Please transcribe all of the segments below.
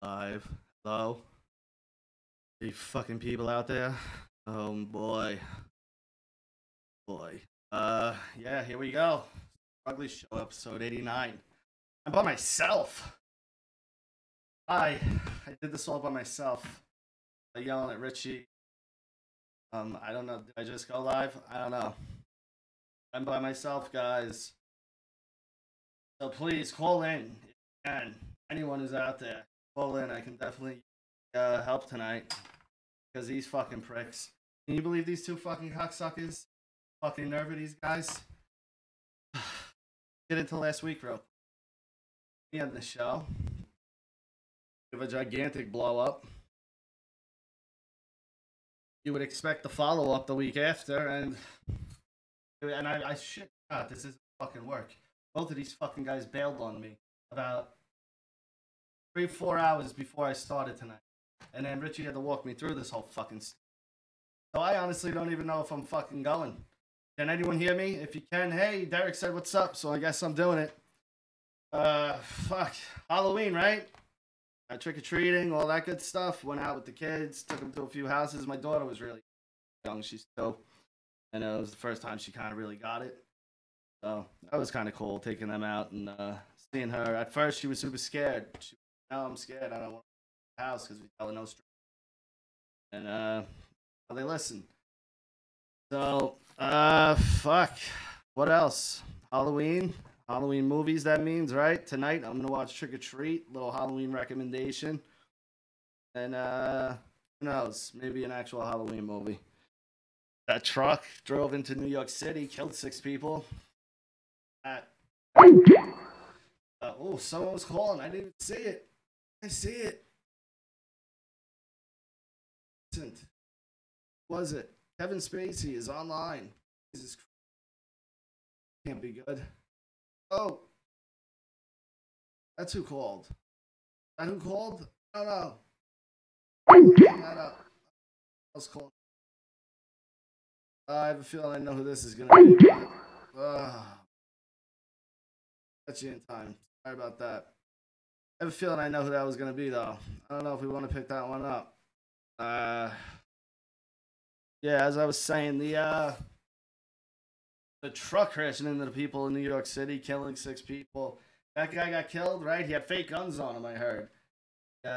Live. Hello? You fucking people out there? Oh boy. Boy. Yeah, here we go. Ugly Show, episode 89. I'm by myself. I did this all by myself. Yelling at Ritchie. I don't know. Did I just go live? I don't know. I'm by myself, guys. So please call in if you can. Anyone who's out there, call in. I can definitely help tonight. Because these fucking pricks. Can you believe these two fucking cocksuckers? Fucking nerve of these guys. Get into last week, bro. We end the show. Give a gigantic blow up. You would expect the follow up the week after, and I shit out. This isn't fucking work. Both of these fucking guys bailed on me about 3-4 hours before I started tonight, and then Richie had to walk me through this whole fucking. So I honestly don't even know if I'm fucking going. Can anyone hear me? If you can, hey, Derek said what's up, so I guess I'm doing it. Fuck. Halloween, right? Trick-or-treating, all that good stuff. Went out with the kids, took them to a few houses. My daughter was really young. She's 2. And it was the first time she kind of really got it. So that was kind of cool, taking them out and seeing her. At first, she was super scared. She was, no, I'm scared. I don't want to leave the house because we tell her no straight. And well, they listen. So, fuck. What else? Halloween movies, that means, right? Tonight, I'm going to watch Trick or Treat, little Halloween recommendation. And, who knows? Maybe an actual Halloween movie. That truck drove into New York City, killed 6 people. Oh, someone was calling. I didn't even see it. I see it. Was it? Kevin Spacey is online. Jesus Christ. Can't be good. Oh. That's who called. Is that who called? I don't know. That up. I was calling. I have a feeling I know who this is going to be. Got you in time. Sorry about that. I have a feeling I know who that was going to be, though. I don't know if we want to pick that one up. Yeah, as I was saying, the truck crashing into the people in New York City, killing 6 people. That guy got killed, right? He had fake guns on him, I heard.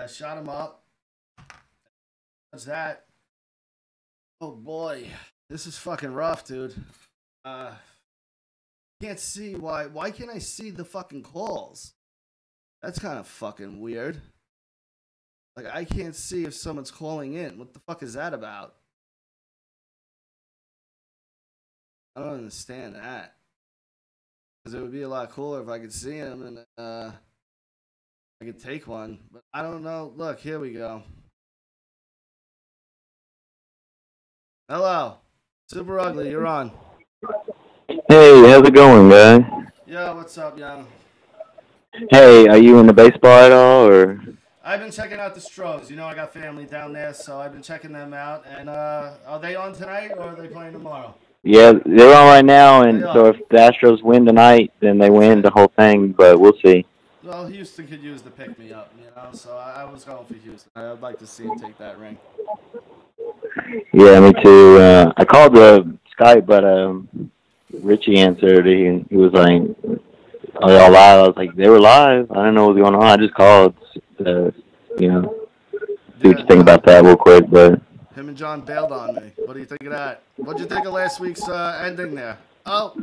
Shot him up. What's that? Oh, boy. This is fucking rough, dude. Can't see why. Why can't I see the fucking calls? That's kind of fucking weird. Like, I can't see if someone's calling in. What the fuck is that about? I don't understand that. Because it would be a lot cooler if I could see him and I could take one. But I don't know. Look, here we go. Hello. Super Ugly, you're on. Hey, how's it going, guy? Yeah, what's up, young? Hey, are you into baseball at all, or? I've been checking out the Stros. You know, I got family down there, so I've been checking them out. And are they on tonight or are they playing tomorrow? Yeah, they're on right now, They and are. so if the Astros win tonight, then they win the whole thing, but we'll see. Well, Houston could use the pick-me-up, you know, so I was going for Houston. I'd like to see him take that ring. Yeah, me too. I called the Skype, but Richie answered. He was like, "Are y'all live?" I was like, "They were live. I don't know what's going on. I just called, you know, see what you think about that real quick." But him and John bailed on me. What do you think of that? What'd you think of last week's ending there? Oh,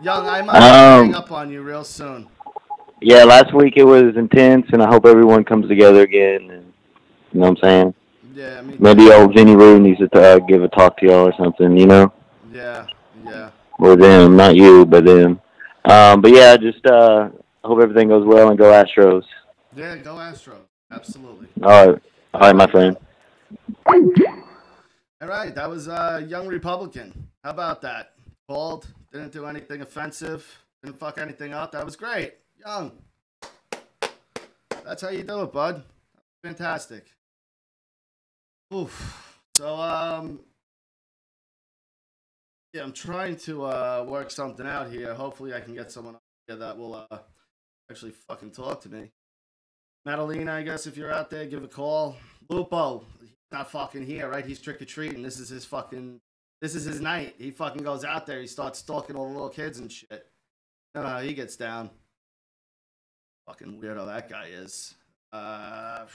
young, I might hang up on you real soon. Yeah, last week it was intense, and I hope everyone comes together again. And, you know what I'm saying? Yeah, maybe old Vinny Rue needs to give a talk to y'all or something, you know? Yeah. Or them, not you, but them. But yeah, just hope everything goes well and go Astros. Yeah, go Astros. Absolutely. All right, my friend. All right, that was Young Republican. How about that? Called, didn't do anything offensive, didn't fuck anything up. That was great. Young. That's how you do it, bud. Fantastic. Oof. So, yeah, I'm trying to work something out here. Hopefully I can get someone here that will actually fucking talk to me. Maddelena, I guess if you're out there, give a call. Lupo, he's not fucking here, right? He's trick-or-treating. This is his night. He fucking goes out there. He starts stalking all the little kids and shit. I don't know how he gets down. Fucking weirdo that guy is. I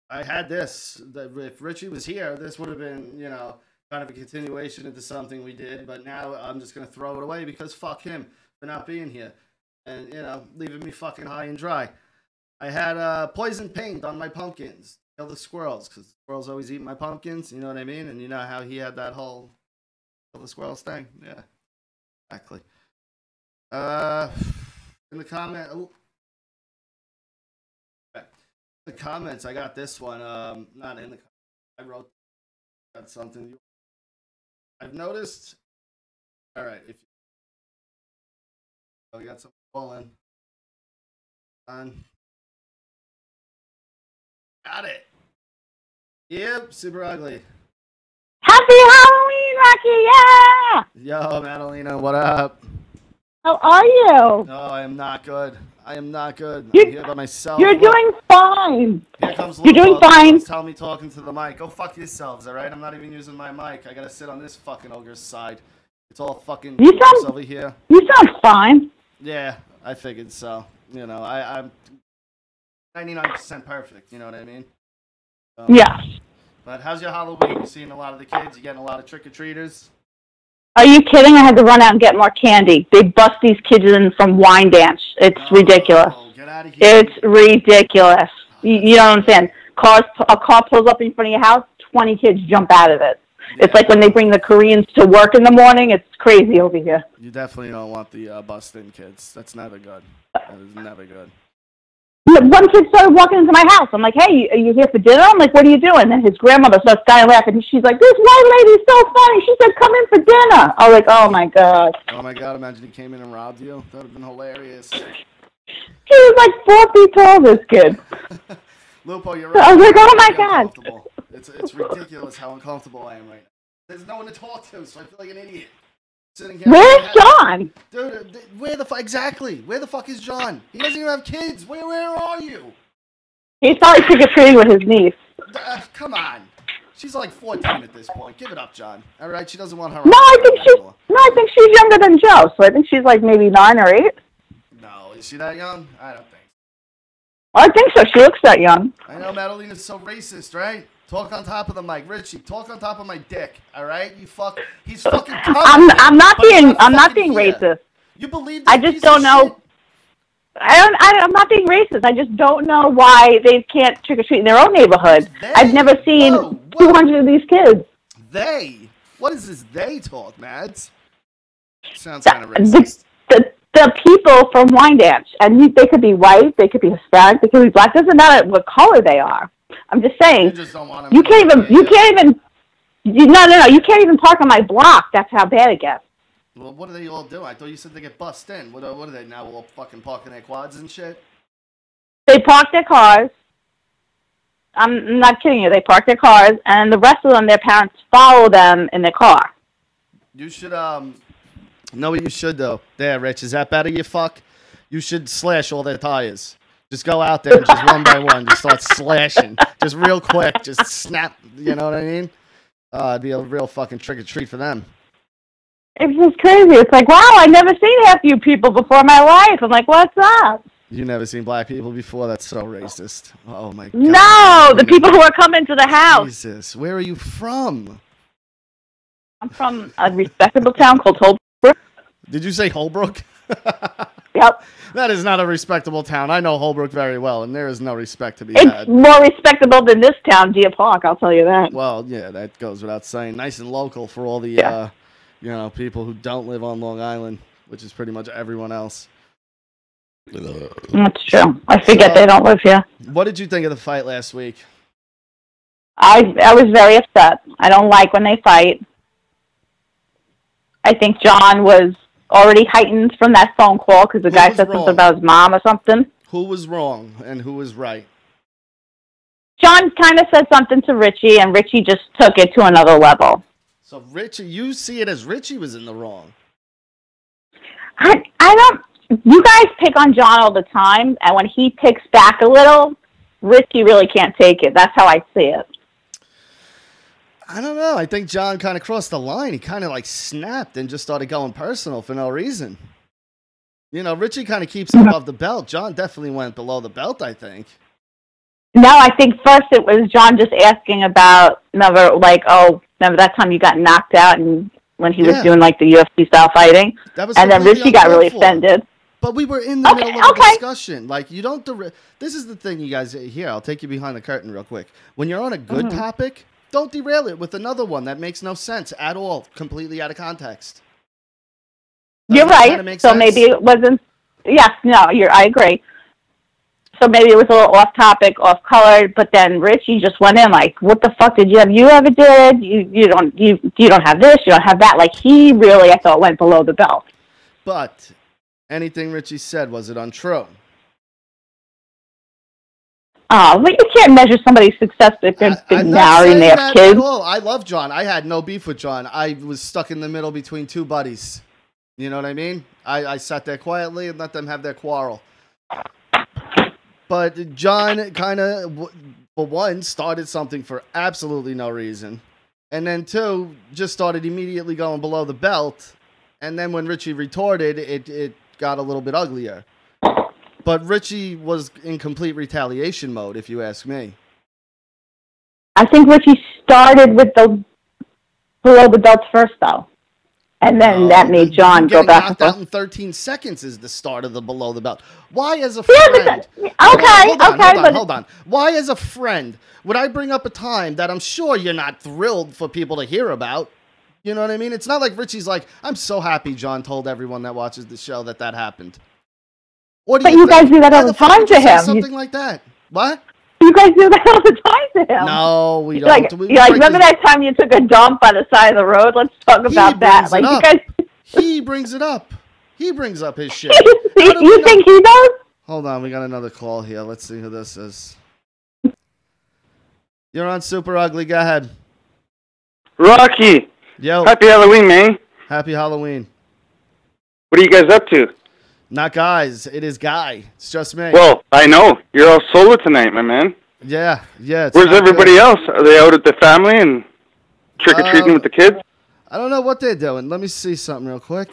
had this. If Richie was here, this would have been, you know, kind of a continuation into something we did. But now I'm just going to throw it away because fuck him for not being here. And, you know, leaving me fucking high and dry. I had poison paint on my pumpkins. Kill the squirrels, because squirrels always eat my pumpkins. You know what I mean? And you know how he had that whole kill the squirrels thing? Yeah, exactly. In the comments, I got this one. Not in the comments. I wrote got something. I've noticed. All right, if you got something falling on. Got it. Yep, super ugly. Happy Halloween, Rocky! Yeah! Yo, Maddelena, what up? How are you? No, I am not good. I am not good. You're, I'm here by myself. You're doing fine. Here comes You're doing fine. Tell me talking to the mic. Go fuck yourselves, all right? I'm not even using my mic. I gotta sit on this fucking ogre's side. It's all fucking over here. You sound fine. Yeah, I figured so. You know, I'm 99% perfect, you know what I mean? Yeah. But how's your Halloween? You seeing a lot of the kids? You getting a lot of trick-or-treaters? Are you kidding? I had to run out and get more candy. They bust these kids in from wine dance. It's ridiculous. Get out of here. It's ridiculous. You know what I'm saying? A car pulls up in front of your house, 20 kids jump out of it. Yeah. It's like when they bring the Koreans to work in the morning. It's crazy over here. You definitely don't want the bust-in kids. That's never good. That is never good. One kid started walking into my house. I'm like, hey, are you here for dinner? I'm like, what are you doing? And his grandmother starts dying laughing. She's like, this white lady's so funny. She said, come in for dinner. I was like, oh, my God. Oh, my God. Imagine he came in and robbed you. That would have been hilarious. He was like 4 feet tall, this kid. Lupo, you're right. I was like, oh, my God. It's ridiculous how uncomfortable I am right now. There's no one to talk to, so I feel like an idiot. Where's John? Dude, where the fuck? Exactly. Where the fuck is John? He doesn't even have kids. Where are you? He's probably trick-or-treating with his niece. Come on. She's like 14 at this point. Give it up, John. All right, she doesn't want her. No, I think she's younger than Joe. So I think she's like maybe 9 or 8. No, is she that young? I don't think. I think so. She looks that young. I know Madelena's so racist, right? Talk on top of the mic, Richie. Talk on top of my dick. All right, he's fucking. I'm not being racist. You believe? I just don't know. I'm not being racist. I just don't know why they can't trick or treat in their own neighborhood. I've never seen 200 of these kids. They? What is this? They talk, Mads. Sounds kind of racist. The people from Wine Dance, and they could be white, they could be Hispanic, they could be black. Doesn't matter what color they are. I'm just saying. You just don't want them. You can't even park on my block. That's how bad it gets. Well, what do they all do? I thought you said they get bussed in. What are they now? All fucking parking their quads and shit? They park their cars. I'm not kidding you. They park their cars, and the rest of them, their parents follow them in their car. You should, know what you should, though? There, Rich. Is that better, you fuck? You should slash all their tires. Just go out there and just one by one, just start slashing. Just real quick. Just snap. You know what I mean? It'd be a real fucking trick-or-treat for them. It's just crazy. It's like, wow, I've never seen half you people before in my life. I'm like, what's up? You never seen black people before? That's so racist. Oh, my God. No, the people who are coming to the house. Jesus. Where are you from? I'm from a respectable town called Holbrook. Did you say Holbrook? Yep. That is not a respectable town. I know Holbrook very well, and there is no respect to be had. It's more respectable than this town, Deer Park, I'll tell you that. Well, yeah, that goes without saying. Nice and local for all the, people who don't live on Long Island, which is pretty much everyone else. That's true. I forget they don't live here. What did you think of the fight last week? I was very upset. I don't like when they fight. I think John was already heightened from that phone call because the guy said something about his mom or something. Who was wrong and who was right? John kind of said something to Ritchie, and Ritchie just took it to another level. So Ritchie, you see it as Ritchie was in the wrong. I don't. You guys pick on John all the time, and when he picks back a little, Ritchie really can't take it. That's how I see it. I don't know. I think John kind of crossed the line. He kind of like snapped and just started going personal for no reason. You know, Ritchie kind of keeps it above the belt. John definitely went below the belt, I think. No, I think first it was John just asking about, remember that time you got knocked out and when he was doing like the UFC style fighting? And then Ritchie got really offended. But we were in the middle of a discussion. Like, you don't... This is the thing, you guys. Here, I'll take you behind the curtain real quick. When you're on a good topic, don't derail it with another one that makes no sense at all, completely out of context. You're right. So maybe it wasn't... Yes, no, I agree. So maybe it was a little off topic, off color, but then Ritchie just went in like, "What the fuck did you ever did? You don't have this, you don't have that." Like, he really, I thought, went below the belt. But anything Ritchie said, was it untrue? Oh, but you can't measure somebody's success if they're married and they have kids. I love John. I had no beef with John. I was stuck in the middle between two buddies. You know what I mean? I sat there quietly and let them have their quarrel. But John kind of, for one, started something for absolutely no reason. And then two, just started immediately going below the belt. And then when Ritchie retorted, it got a little bit uglier. But Ritchie was in complete retaliation mode, if you ask me. I think Ritchie started with the below the belts first, though. And then that made John go back and forth. Out in 13 seconds is the start of the below the belt. Why, as a friend? Hold on. Why, as a friend, would I bring up a time that I'm sure you're not thrilled for people to hear about? You know what I mean? It's not like Ritchie's like, "I'm so happy John told everyone that watches the show that happened." What do you guys do that all the time to him. Something like that. What? You guys do that all the time to him. No, we don't. Remember that time you took a dump on the side of the road? Let's talk about that. Like, you guys. He brings it up. He brings up his shit. You think he does? Hold on, we got another call here. Let's see who this is. You're on Super Ugly. Go ahead. Rocky. Yo. Happy Halloween, man. Happy Halloween. What are you guys up to? Not guys. It is Guy. It's just me. Well, I know. You're all solo tonight, my man. Yeah. Where's everybody else? Are they out at the family and trick-or-treating with the kids? I don't know what they're doing. Let me see something real quick.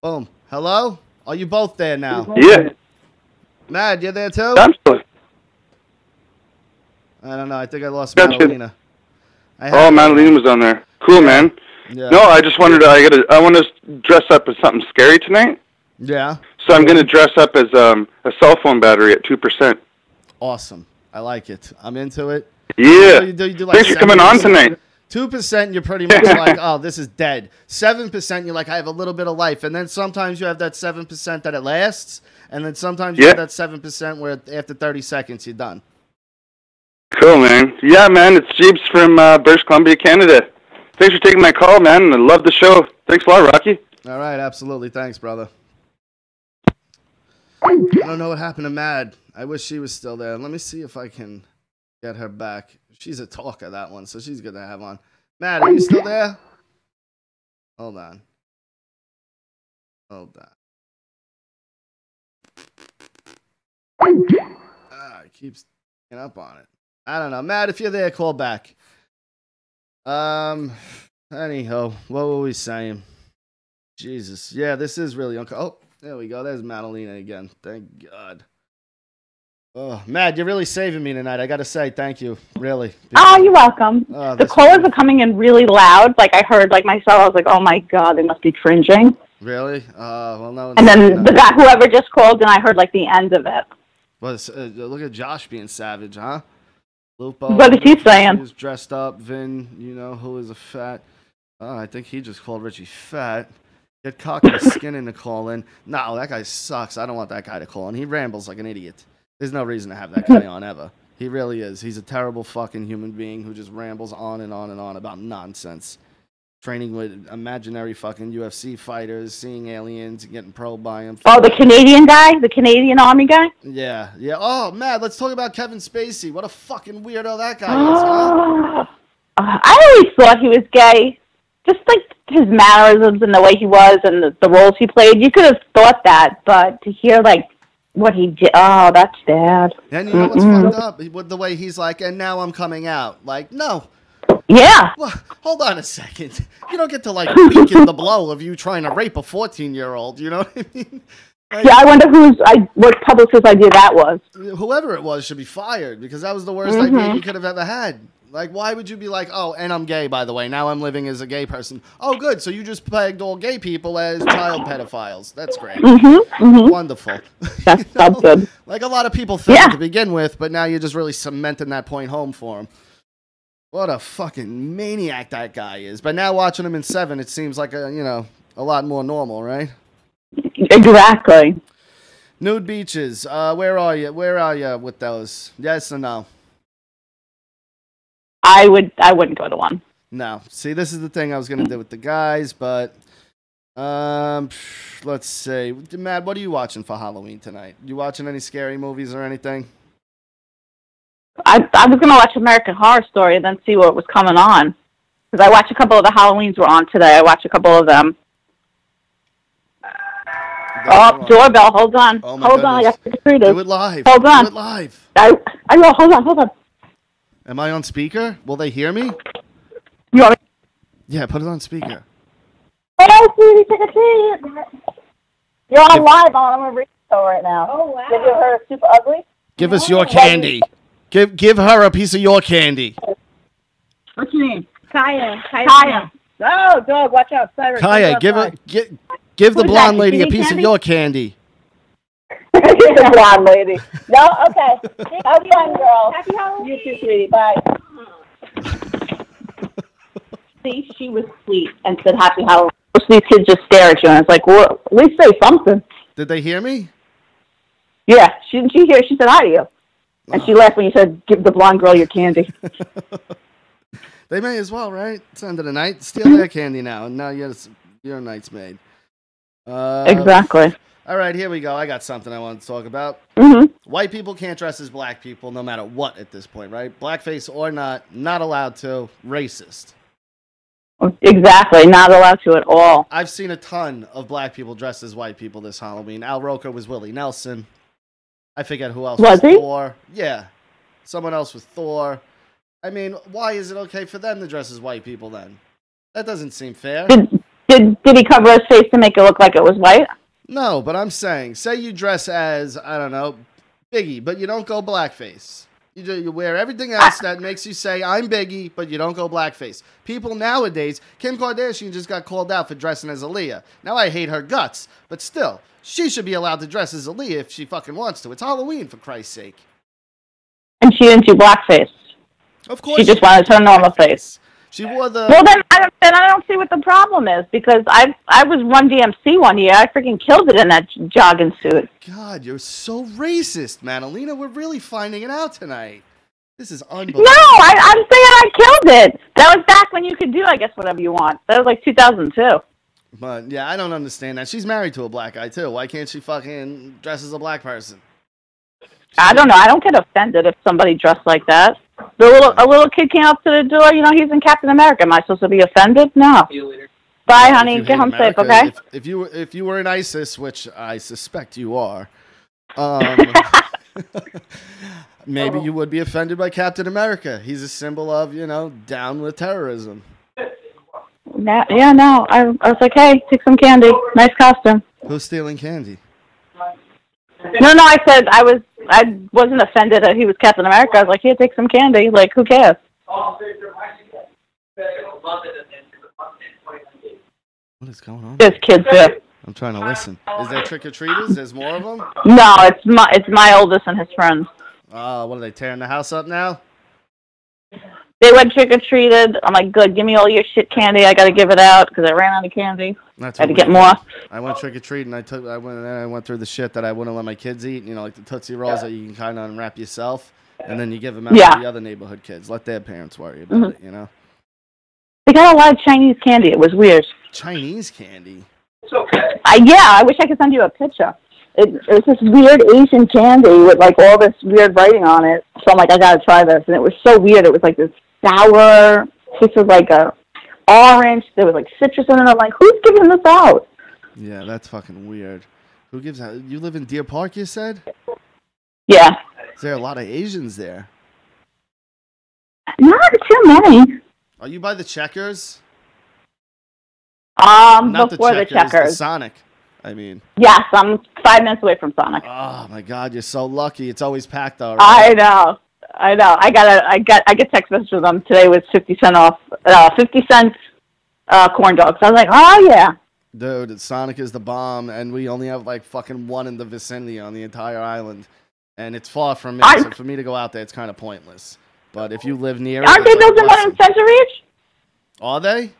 Boom. Hello? Are you both there now? Yeah. Mad, you there too? I'm still. I don't know. I think I lost Maddelena. Maddelena was on there. Cool, man. Yeah. No, I just wanted to. I want to dress up as something scary tonight. Yeah. So I'm going to dress up as a cell phone battery at 2%. Awesome. I like it. I'm into it. Yeah. You do like thanks for coming on tonight. 2%, you're pretty much like, "Oh, this is dead." 7%, you're like, "I have a little bit of life." And then sometimes you have that 7% that it lasts. And then sometimes you have that 7% where after 30 seconds, you're done. Cool, man. Yeah, man. It's Jeeps from British Columbia, Canada. Thanks for taking my call, man. I love the show. Thanks a lot, Rocky. All right. Absolutely. Thanks, brother. I don't know what happened to Mad. I wish she was still there. Let me see if I can get her back. She's a talker, that one, so she's good to have on. Mad, are you still there? Hold on. It keeps picking up on it. I don't know. Mad, if you're there, call back. Anyhow, what were we saying? Jesus. Yeah, this is really oh, there we go. There's Maddelena again. Thank God. Oh, Mad, you're really saving me tonight. I got to say thank you, really. Oh, you're welcome. The callers are coming in really loud. Like, I heard, like, myself, I was like, "Oh, my God, they must be cringing." Really? Well, no. And then the guy, whoever just called, and I heard, like, the end of it. Well, look at Josh being savage, huh? Lupo. What is he saying? He's dressed up. Vin, who is a fat. Oh, I think he just called Ritchie fat. Get cocky skin in to call in. No, that guy sucks. I don't want that guy to call in. He rambles like an idiot. There's no reason to have that guy on ever. He really is. He's a terrible fucking human being who just rambles on and on and on about nonsense. Training with imaginary fucking UFC fighters, seeing aliens, and getting probed by them. Oh, the Canadian guy? The Canadian Army guy? Yeah. Oh, Mad, let's talk about Kevin Spacey. What a fucking weirdo that guy is, huh? I always thought he was gay. Just like his mannerisms and the way he was and the roles he played. You could have thought that, but to hear, like, What he did? Oh, that's bad. And you know what's fucked up? With the way he's like, and now I'm coming out. Like, no. Yeah. Well, hold on a second. You don't get to, like, weaken the blow of you trying to rape a 14-year-old. You know what I mean? Like, yeah, I wonder what publicist idea that was. Whoever it was should be fired, because that was the worst idea you could have ever had. Like, why would you be like, oh, and I'm gay, by the way. Now I'm living as a gay person. Oh, good. So you just pegged all gay people as child pedophiles. That's great. Wonderful. That's good. Like a lot of people think to begin with, but now you're just really cementing that point home for him. What a fucking maniac that guy is. But now watching him in 7, it seems like a lot more normal, right? Exactly. Nude beaches. Where are you? Where are you with those? Yes or no? I wouldn't go to one. No. See, this is the thing I was gonna do with the guys, but let's see. Matt, what are you watching for Halloween tonight? You watching any scary movies or anything? I was gonna watch American Horror Story and then see what was coming on, because I watched a couple of the Halloweens were on today. I watched a couple of them. Doorbell. Hold on. Oh hold on. I got to do it live. Hold on. Do it live. I will. Hold on. Am I on speaker? Will they hear me? You want me? Yeah, put it on speaker. Hey, sweetie, take a seat. You're on live on a radio show right now. Oh, wow. Give her Super Ugly. Give us your candy. Give her a piece of your candy. What's your name? Kaya. Oh, dog, watch out. Cyrus. Kaya, give the blonde lady a piece of your candy. Give the blonde lady. No? Okay. Have fun, girl. Happy Halloween. You too, sweetie. Bye. See, she was sweet and said happy Halloween. Most of these kids just stare at you, and it's like, well, at least say something. Did they hear me? Yeah. Didn't she hear? She said hi to you. And she laughed when you said, give the blonde girl your candy. They may as well, right? It's end of the night. Steal their candy now, and now your night's made. Exactly. All right, here we go. I got something I want to talk about. White people can't dress as black people no matter what at this point, right? Blackface or not allowed to. Racist. Exactly. Not allowed to at all. I've seen a ton of black people dressed as white people this Halloween. Al Roker was Willie Nelson. I forget who else was he? Thor. Yeah. Someone else was Thor. I mean, why is it okay for them to dress as white people then? That doesn't seem fair. Did he cover his face to make it look like it was white? No, but I'm saying, say you dress as, I don't know, Biggie, but you don't go blackface. You wear everything else that makes you say, I'm Biggie, but you don't go blackface. People nowadays, Kim Kardashian just got called out for dressing as Aaliyah. Now, I hate her guts, but still, she should be allowed to dress as Aaliyah if she fucking wants to. It's Halloween, for Christ's sake. And she didn't do blackface. Of course. She just wanted her normal face. She wore the... Well, then I don't see what the problem is, because I was Run DMC one year. I freaking killed it in that jogging suit. God, you're so racist, Maddelena. We're really finding it out tonight. This is unbelievable. No, I'm saying I killed it. That was back when you could do, I guess, whatever you want. That was like 2002. But, yeah, I don't understand that. She's married to a black guy, too. Why can't she fucking dress as a black person? I don't know. I don't get offended if somebody dressed like that. A little kid came up to the door. You know, he's in Captain America. Am I supposed to be offended? No. See you later. Bye, honey. Get home safe, okay? If you were in ISIS, which I suspect you are, maybe you would be offended by Captain America. He's a symbol of, down with terrorism. No. I was like, hey, take some candy. Nice costume. Who's stealing candy? No, I said I wasn't offended that he was Captain America. I was like, here, take some candy. Like, who cares? What is going on? There's kids here. I'm trying to listen. Is there trick-or-treaters? There's more of them? No, it's my oldest and his friends. What are they, tearing the house up now? They went trick-or-treated. I'm like, good, give me all your shit candy. I got to give it out because I ran out of candy. I had to get more. I went trick-or-treating. I went through the shit that I wouldn't let my kids eat, like the Tootsie Rolls that you can kind of unwrap yourself, and then you give them out to the other neighborhood kids. Let their parents worry about it, They got a lot of Chinese candy. It was weird. Chinese candy? It's okay. I wish I could send you a picture. It was this weird Asian candy with, like, all this weird writing on it. So I'm like, I got to try this. And it was so weird. It was like this sour, tasted like a orange. There was like citrus in it. I'm like, who's giving this out? Yeah, that's fucking weird. Who gives out? You live in Deer Park, you said? Yeah. Is there a lot of Asians there? Not too many. Are you by the Checkers? Not before the Checkers. The Sonic. I mean. Yes, I'm 5 minutes away from Sonic. Oh my God, you're so lucky. It's always packed already. I know. I get text messages from them today with 50 cent off, 50 cent corn dogs. I was like, oh yeah. Dude, Sonic is the bomb, and we only have like fucking one in the vicinity on the entire island, and it's far from me. So for me to go out there, it's kind of pointless. But if you live near, aren't they building one in Central Reach? Are they?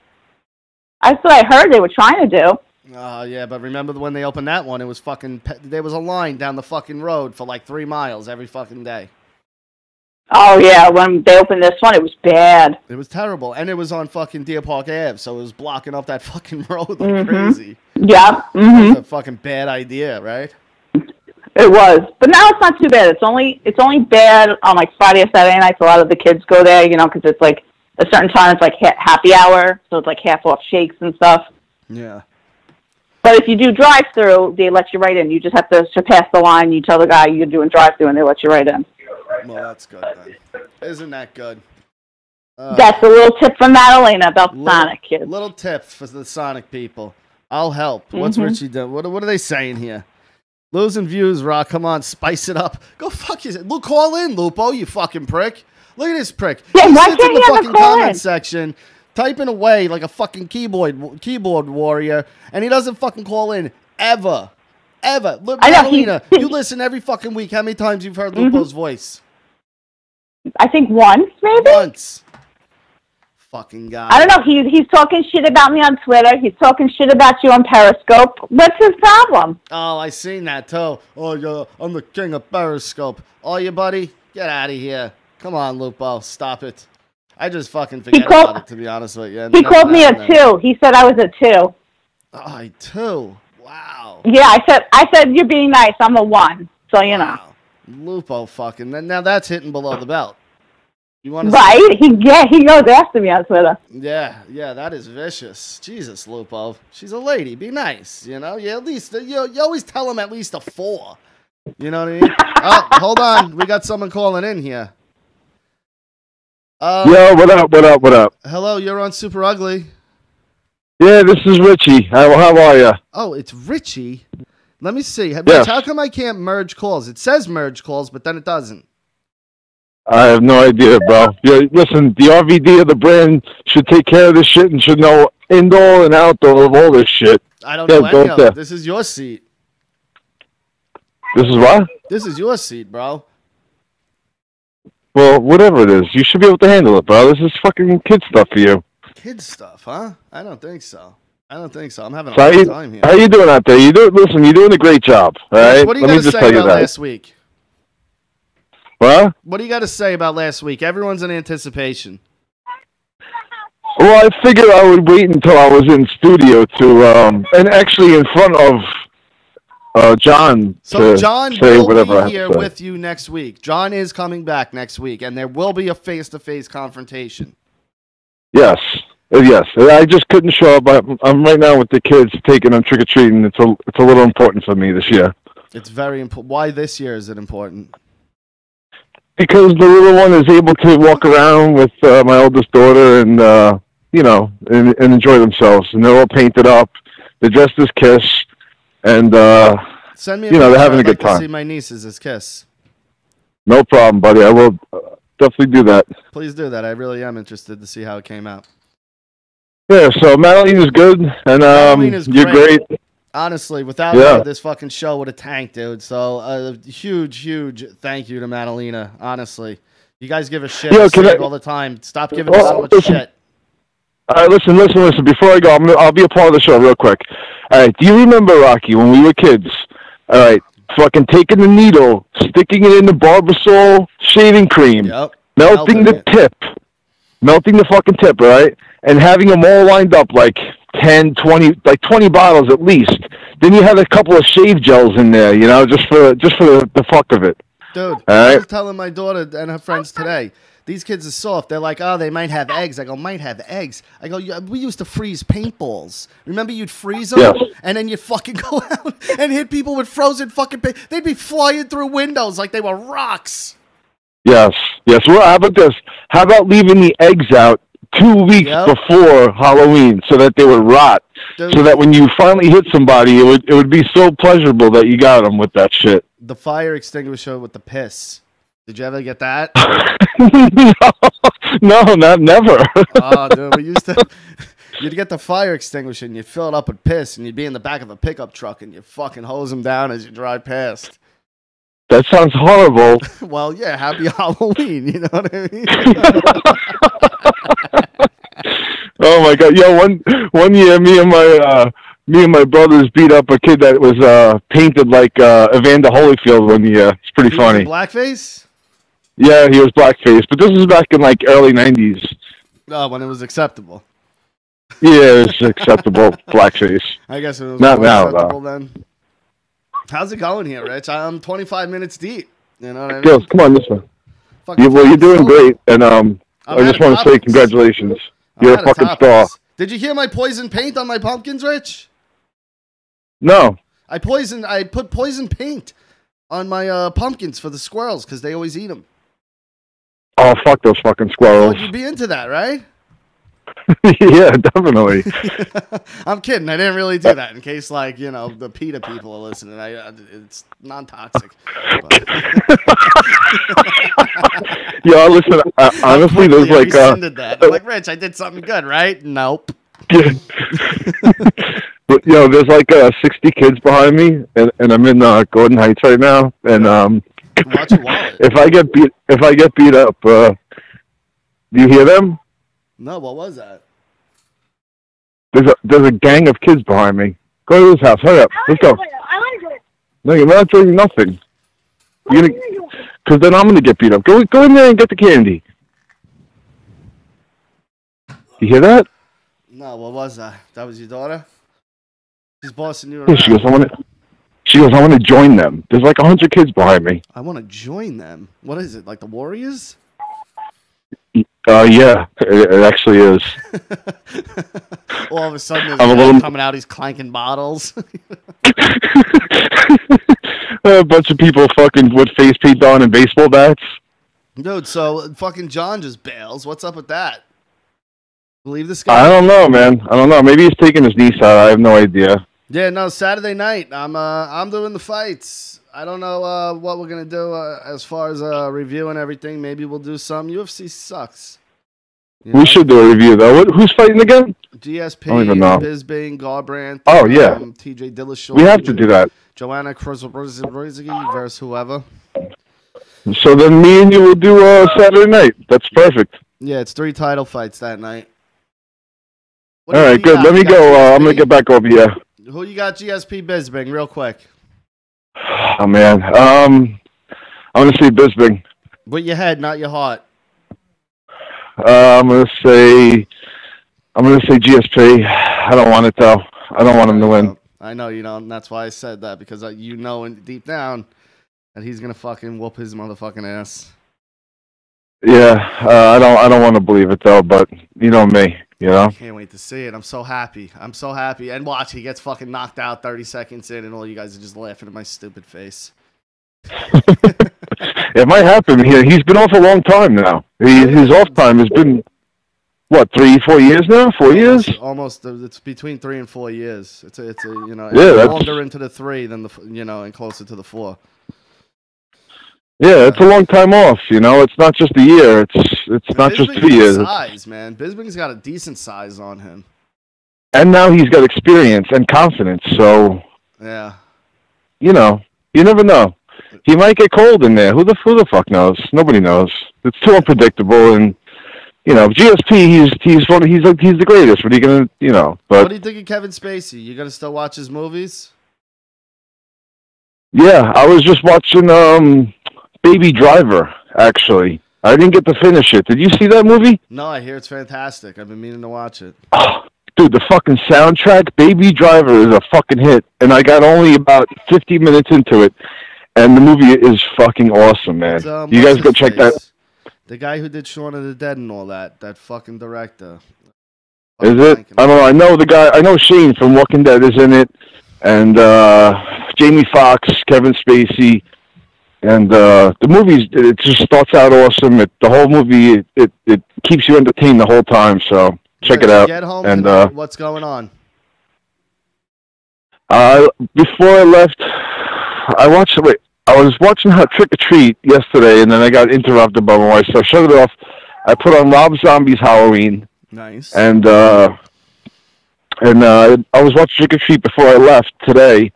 That's what I heard they were trying to do. Yeah, but remember when they opened that one? It was fucking. There was a line down the fucking road for like 3 miles every fucking day. Oh yeah, when they opened this one, it was bad. It was terrible, and it was on fucking Deer Park Ave, so it was blocking up that fucking road like crazy. Yeah. It was a fucking bad idea, right? It was, but now it's not too bad. It's only bad on like Friday or Saturday nights. A lot of the kids go there, you know, because it's like a certain time. It's like happy hour, so it's like half off shakes and stuff. Yeah. But if you do drive-through, they let you right in. You just have to surpass the line. You tell the guy you're doing drive-through, and they let you right in. Well, that's good then. Isn't that good? That's a little tip from Maddelena about Sonic kids. Little tip for the Sonic people. I'll help. What's Ritchie doing? What are they saying here? Losing views, Rock. Come on, spice it up. Go fuck yourself. Look, call in, Lupo, you fucking prick. Look at this prick. Yeah, he why sits can't in the you fucking call comment in? section, typing away like a fucking keyboard warrior, and he doesn't fucking call in ever. Look, Maddelena, you listen every fucking week. How many times you've heard Lupo's voice? I think once, maybe? Once. Fucking guy. I don't know. He's talking shit about me on Twitter. He's talking shit about you on Periscope. What's his problem? Oh, I seen that too. Oh, yeah, I'm the king of Periscope. Oh, you buddy? Get out of here. Come on, Lupo. Stop it. I just fucking forget about it, to be honest with you. He called me a 2. He said I was a 2. Oh, a 2. Wow. Yeah, I said you're being nice. I'm a 1. So, you know. Lupo fucking. Now that's hitting below the belt. You want to right? He goes after me on Twitter. Yeah, that is vicious. Jesus, Lupo. She's a lady. Be nice, you know? Yeah, at least, you always tell him at least a 4. You know what I mean? Oh, hold on. We got someone calling in here. Yo, what up? Hello, you're on Super Ugly. Yeah, this is Ritchie. How are you? Oh, it's Ritchie? Let me see. Yes. How come I can't merge calls? It says merge calls, but then it doesn't. I have no idea, bro. Yeah, listen, the RVD of the brand should take care of this shit and should know indoor and outdoor of all this shit. I don't know any of it. This is your seat. This is what? This is your seat, bro. Well, whatever it is, you should be able to handle it, bro. This is fucking kid stuff for you. Kid stuff, huh? I don't think so. I'm having a hard time here. How you doing out there? Listen, you're doing a great job, all right? What do you got to say about last week? What? What do you got to say about last week? Everyone's in anticipation. Well, I figured I would wait until I was in studio to, and actually in front of John. So John will be here with you next week. John is coming back next week, and there will be a face-to-face confrontation. Yes. I just couldn't show up. I'm right now with the kids taking them trick-or-treating. It's a little important for me this year. It's very important. Why this year is it important? Because the little one is able to walk around with my oldest daughter and, and enjoy themselves. And they're all painted up. They're dressed as Kiss. And, send me they're having a good time. To see my nieces as Kiss. No problem, buddy. I will definitely do that. Please do that. I really am interested to see how it came out. Yeah, so Madelena's good, and you're great. Honestly, without her, this fucking show would have tanked, dude. So a huge thank you to Maddelena. Honestly, you guys give a shit all the time. Stop giving us so much shit. All right, listen. Before I go, I'll be a part of the show real quick. All right, do you remember, Rocky, when we were kids? All right, fucking taking the needle, sticking it in the Barbasol shaving cream, melting the fucking tip, all right? And having them all lined up like 10, 20, like 20 bottles at least. Then you had a couple of shave gels in there, just for the fuck of it. Dude, right? I was telling my daughter and her friends today, these kids are soft. They're like, oh, they might have eggs. I go, might have eggs. I go, yeah, we used to freeze paintballs. Remember you'd freeze them? Yes. And then you'd fucking go out and hit people with frozen fucking paint. They'd be flying through windows like they were rocks. Yes. Well, how about this? How about leaving the eggs out 2 weeks before Halloween so that they would rot? Dude. So that when you finally hit somebody, it would be so pleasurable that you got them with that shit. The fire extinguisher with the piss. Did you ever get that? No, never. Oh, dude, we used to. You'd get the fire extinguisher and you'd fill it up with piss, and you'd be in the back of a pickup truck and you'd fucking hose them down as you drive past. That sounds horrible. Well, yeah, happy Halloween. You know what I mean? Oh my god! Yo, one year, me and my brothers beat up a kid that was painted like Evander Holyfield one year. It's pretty funny. Blackface? Yeah, he was blackface, but this was back in like early '90s. Oh, when it was acceptable. Yeah, it was acceptable blackface. I guess it was not now acceptable though. Then. How's it going here, Rich? I'm 25 minutes deep. You know what I mean? Girls, come on this way. Well, you're doing great, and I just want to say congratulations. You're a fucking star. Did you hear my poison paint on my pumpkins, Rich? No. I put poison paint on my pumpkins for the squirrels because they always eat them. Oh, fuck those fucking squirrels. You'd be into that, right? Yeah, definitely. I'm kidding. I didn't really do that in case, like, you know, the PETA people are listening. It's non-toxic. Yeah, listen, honestly, there's like... that. I'm like, Rich, I did something good, right? Nope. But, you know, there's like 60 kids behind me, and I'm in Gordon Heights right now, and watch your wallet. if I get beat up, do you hear them? No, what was that? There's a gang of kids behind me. Go to this house. Hurry up. Let's go. I want to do it. No, you're not doing nothing. Because then I'm gonna get beat up. Go in there and get the candy. You hear that? No, what was that? That was your daughter? She's bossing you around. She goes, I want to join them. There's like 100 kids behind me. I want to join them. What is it? Like the Warriors? Yeah, it actually is. All of a sudden, there's coming out, he's clanking bottles. A bunch of people fucking with face paint on and baseball bats. Dude, so fucking John just bails. What's up with that? Believe this guy? I don't know, man. I don't know. Maybe he's taking his niece out. I have no idea. Yeah, no, Saturday night. I'm doing the fights. I don't know what we're gonna do as far as reviewing everything. Maybe we'll do some. UFC sucks. We should do a review though. Who's fighting again? GSP, I don't even know. Bisbing, Garbrandt. Oh yeah. TJ Dillashaw. We have to do that. Joanna Krzyzewski versus whoever. So then me and you will do Saturday night. That's perfect. Yeah, it's 3 title fights that night. All right, good. Let me go. I'm gonna get back over here. Who you got? GSP, Bisbing, real quick. Oh man, I'm gonna say Bisbing. With your head, not your heart. I'm gonna say GSP. I don't want it though. I don't want him to win. I know you don't. And that's why I said that because you know, deep down, that he's gonna fucking whoop his motherfucking ass. Yeah, I don't want to believe it though, but you know me, you know. I can't wait to see it. I'm so happy. And watch, he gets fucking knocked out 30 seconds in, and all you guys are just laughing at my stupid face. It might happen. He's been off a long time now. His off time has been what, 3-4 years now? 4 years? Almost. It's between 3 and 4 years. It's a you know, yeah, longer into the 3 than and closer to the 4. Yeah, it's a long time off. You know, it's not just a year. It's not just 2 years. Size, man. Bisbing's got a decent size on him. And now he's got experience and confidence. So yeah, you know, you never know. He might get cold in there. Who the fuck knows? Nobody knows. It's too unpredictable. And you know, GSP, he's the greatest. What are you gonna, But what do you think of Kevin Spacey? You gonna still watch his movies? Yeah, I was just watching Baby Driver. Actually, I didn't get to finish it. Did you see that movie? No, I hear it's fantastic. I've been meaning to watch it. Oh, dude, the fucking soundtrack, Baby Driver, is a fucking hit. And I got only about 50 minutes into it. and the movie is fucking awesome, man. You guys go check that. The guy who did Shaun of the Dead and all that fucking director. Is it? I don't know. I know the guy. I know Shane from Walking Dead is in it, and Jamie Foxx, Kevin Spacey, and the movie. It just starts out awesome. The whole movie it keeps you entertained the whole time. So check it out. Get home and tonight, what's going on? Before I left, I was watching Trick or Treat yesterday, and then I got interrupted by my wife, so I shut it off. I put on Rob Zombie's Halloween. Nice. And I was watching Trick or Treat before I left today,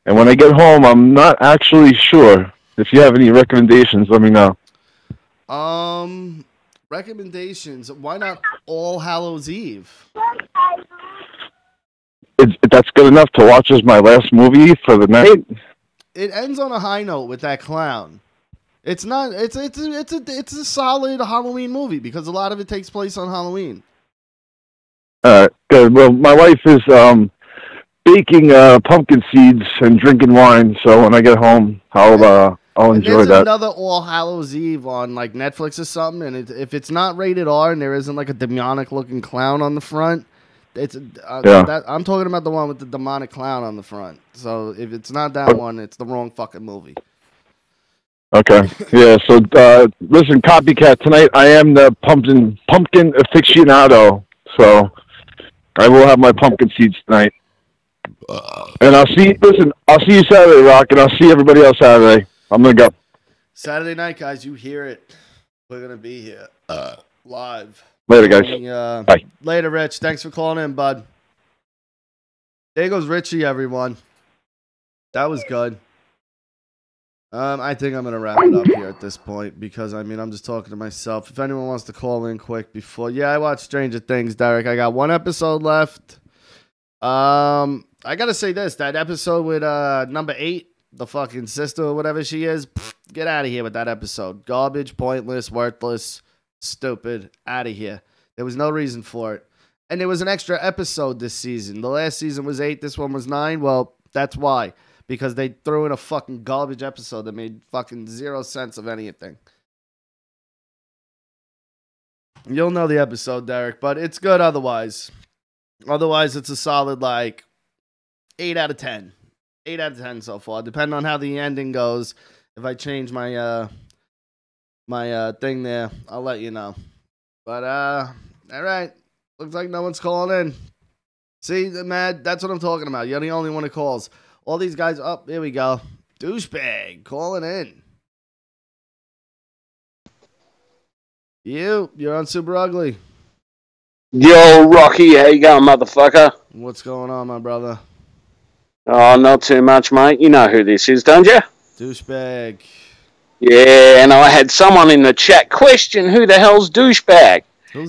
and when I get home, I'm not actually sure. If you have any recommendations, let me know. Recommendations? Why not All Hallows Eve? That's good enough to watch as my last movie for the night. It ends on a high note with that clown. It's not. It's a solid Halloween movie because a lot of it takes place on Halloween. Good. Well, my wife is baking pumpkin seeds and drinking wine, so when I get home, I'll enjoy that. There's another All Hallows Eve on like Netflix or something, and if it's not rated R and there isn't like a demonic looking clown on the front, I'm talking about the one with the demonic clown on the front. So if it's not that one, it's the wrong fucking movie. Okay. Yeah. So listen, copycat tonight. I am the pumpkin aficionado, so I will have my pumpkin seeds tonight. And I'll see you Saturday, Rock, and I'll see everybody else Saturday. I'm gonna go. Saturday night, guys. You hear it. We're gonna be here live. Later, guys. Bye. Later, Rich. Thanks for calling in, bud. There goes Ritchie, everyone. That was good. I think I'm going to wrap it up here at this point because, I'm just talking to myself. If anyone wants to call in quick before... Yeah, I watched Stranger Things, Derek. I got one episode left. I got to say this. That episode with number 8, the fucking sister or whatever she is, get out of here with that episode. Garbage, pointless, worthless, stupid. Out of here. There was no reason for it. And there was an extra episode this season. The last season was 8. This one was 9. Well, that's why. Because they threw in a fucking garbage episode that made fucking 0 sense of anything. You'll know the episode, Derek, but it's good otherwise. Otherwise, it's a solid, 8 out of 10. 8 out of 10 so far, depending on how the ending goes. If I change my my thing there, I'll let you know. But, all right. Looks like no one's calling in. See, Mad, that's what I'm talking about. You're the only one who calls. All these guys, here we go. Douchebag, calling in. You're on Super Ugly. Yo, Rocky, how you going, motherfucker? What's going on, my brother? Oh, not too much, mate. You know who this is, don't you? Douchebag. Yeah, and I had someone in the chat question who the hell's Douchebag.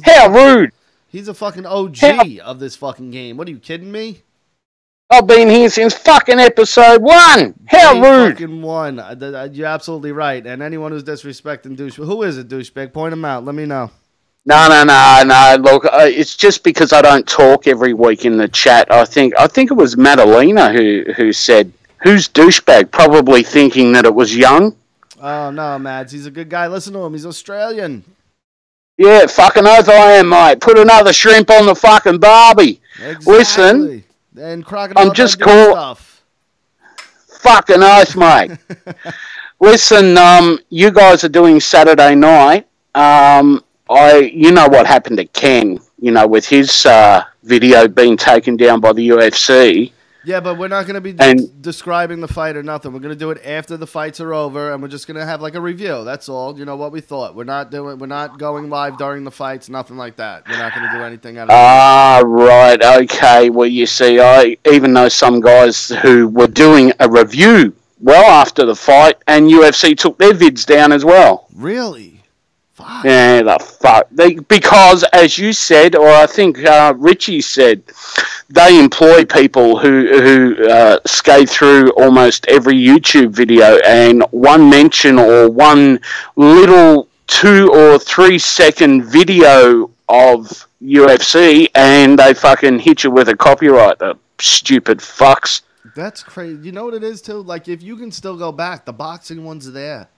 How rude. He's a fucking OG of this fucking game. What, are you kidding me? I've been here since fucking episode 1. How rude. Fucking 1. You're absolutely right. And anyone who's disrespecting Douchebag, who is it, Douchebag? Point him out. Let me know. No. Look, it's just because I don't talk every week in the chat. I think it was Maddelena who said, "Who's Douchebag?" Probably thinking that it was Young. Oh no, Mads. He's a good guy. Listen to him. He's Australian. Yeah, fucking oath I am, mate. Put another shrimp on the fucking barbie. Exactly. Listen, and crocodile I'm just stuff. Fucking oath, mate. Listen, you guys are doing Saturday night. You know what happened to Ken, with his video being taken down by the UFC. Yeah, but we're not going to be describing the fight or nothing. We're going to do it after the fights are over, and we're just going to have a review. That's all. What we thought. We're not going live during the fights, nothing like that. We're not going to do anything out of right, okay. Well, you see, I even know some guys who were doing a review well after the fight, and UFC took their vids down as well. Really? Fuck. Yeah, the fuck. Because, as you said, or I think Ritchie said, they employ people who skate through almost every YouTube video, and one mention or one little 2 or 3 second video of UFC, and they fucking hit you with a copyright. The stupid fucks. That's crazy. You know what it is, too? Like, if you can still go back, the boxing one's there.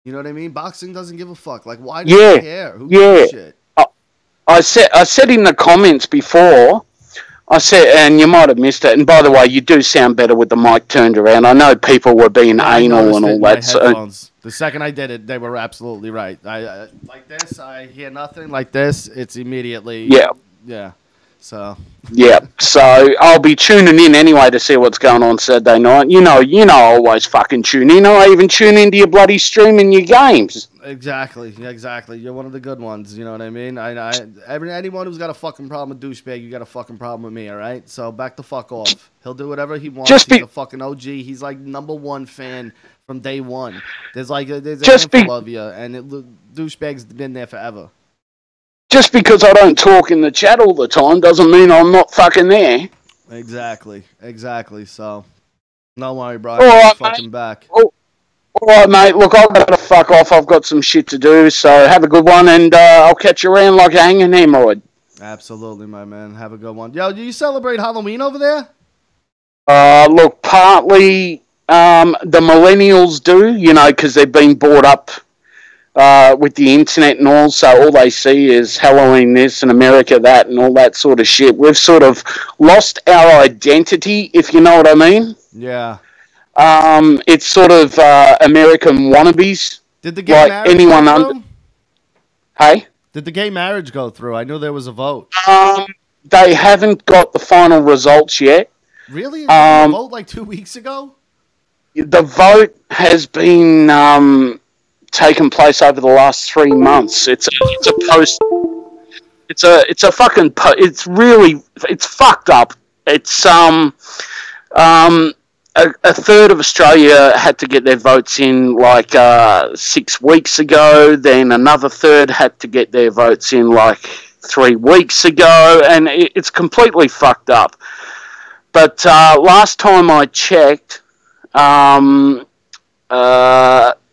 You know what I mean? Boxing doesn't give a fuck. Like, why do you care? Who gives a shit? I said in the comments before, I said, and you might have missed it, and by the way, you do sound better with the mic turned around. I know people were being anal and all that. The second I did it, they were absolutely right. I like this, I hear nothing. Like this, it's immediately... Yeah. So... Yeah, so I'll be tuning in anyway to see what's going on Saturday night. You know, I always fucking tune in. I even tune into your bloody stream and your games. Exactly. You're one of the good ones. You know what I mean? Anyone who's got a fucking problem with douchebag, you got a fucking problem with me. All right. So back the fuck off. He'll do whatever he wants. He's a fucking OG. He's like #1 fan from day one. There's a handful of you, and douchebag's been there forever. Just because I don't talk in the chat all the time doesn't mean I'm not fucking there. Exactly. So, no worry, bro. I'm fucking back. All right, mate. Look, I've got to fuck off. I've got some shit to do, so have a good one, and I'll catch you around like a hanging hemorrhoid. Absolutely, my man. Have a good one. Yo, do you celebrate Halloween over there? Look, partly the millennials do, you know, because they've been brought up with the internet and all, so all they see is Halloween this and America that and all that sort of shit. We've sort of lost our identity, if you know what I mean. Yeah. It's sort of American wannabes. Did the gay marriage go through? Hey? Did the gay marriage go through? I knew there was a vote. They haven't got the final results yet. Really? There was a vote like 2 weeks ago? The vote has been taken place over the last 3 months. It's a fucking it's fucked up. It's a third of Australia had to get their votes in like 6 weeks ago. Then another third had to get their votes in like 3 weeks ago, and it's completely fucked up. But last time I checked,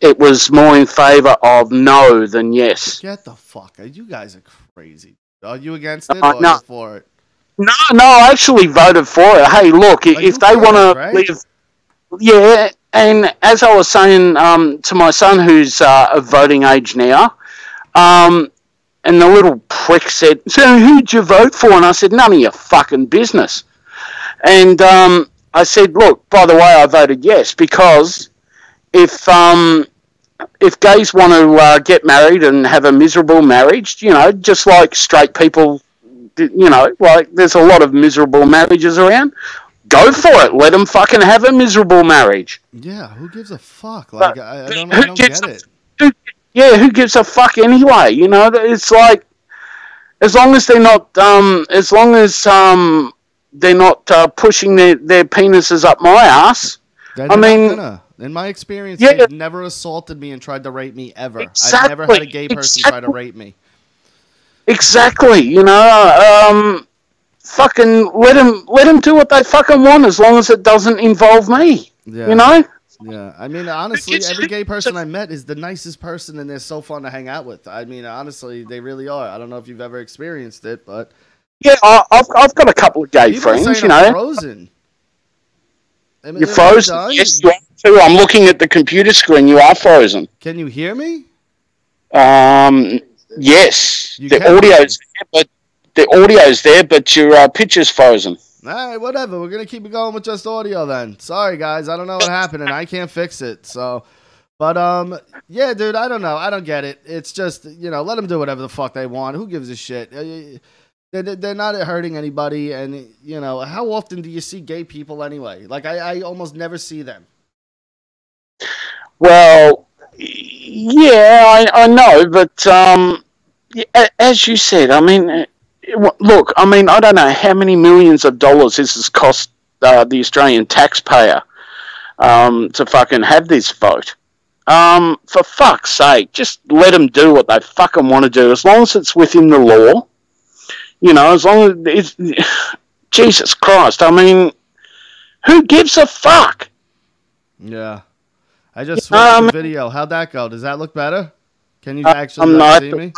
it was more in favour of no than yes. Get the fuck out. You guys are crazy. Are you against it or no. For it? No, I actually voted for it. Hey, look, if they want to live... Yeah, and as I was saying to my son, who's of voting age now, and the little prick said, so who'd you vote for? And I said, none of your fucking business. And I said, look, by the way, I voted yes, because... If gays want to get married and have a miserable marriage, you know, just like straight people, you know, like there's a lot of miserable marriages around, go for it. Let them fucking have a miserable marriage. Yeah, who gives a fuck? Like, I don't get it. Who gives a fuck anyway? You know, it's like, as long as they're not, they're not pushing their penises up my ass. I mean... In my experience, they've never assaulted me and tried to rape me ever. Exactly. I've never had a gay person try to rape me. Exactly. You know, fucking let them do what they fucking want as long as it doesn't involve me. Yeah. You know? Yeah. I mean, honestly, every gay person I met is the nicest person, and they're so fun to hang out with. I mean, honestly, they really are. I don't know if you've ever experienced it, but... Yeah, I've got a couple of gay friends, you know. I'm frozen. You're frozen? Yes, you are too. I'm looking at the computer screen. You are frozen. Can you hear me? Yes. The audio's there, but your picture's frozen. All right, whatever. We're going to keep it going with just audio then. Sorry, guys. I don't know what happened, and I can't fix it. So, but, yeah, dude, I don't know. I don't get it. It's just, you know, let them do whatever the fuck they want. Who gives a shit? They're not hurting anybody, and, you know, how often do you see gay people anyway? Like, I almost never see them. Well, yeah, I know, but as you said, I mean, look, I mean, I don't know how many millions of dollars this has cost the Australian taxpayer to fucking have this vote. For fuck's sake, just let them do what they fucking want to do, as long as it's within the law. You know, as long as it's... Jesus Christ, I mean, who gives a fuck? Yeah. I just switched the video. How'd that go? Does that look better? Can you actually see me?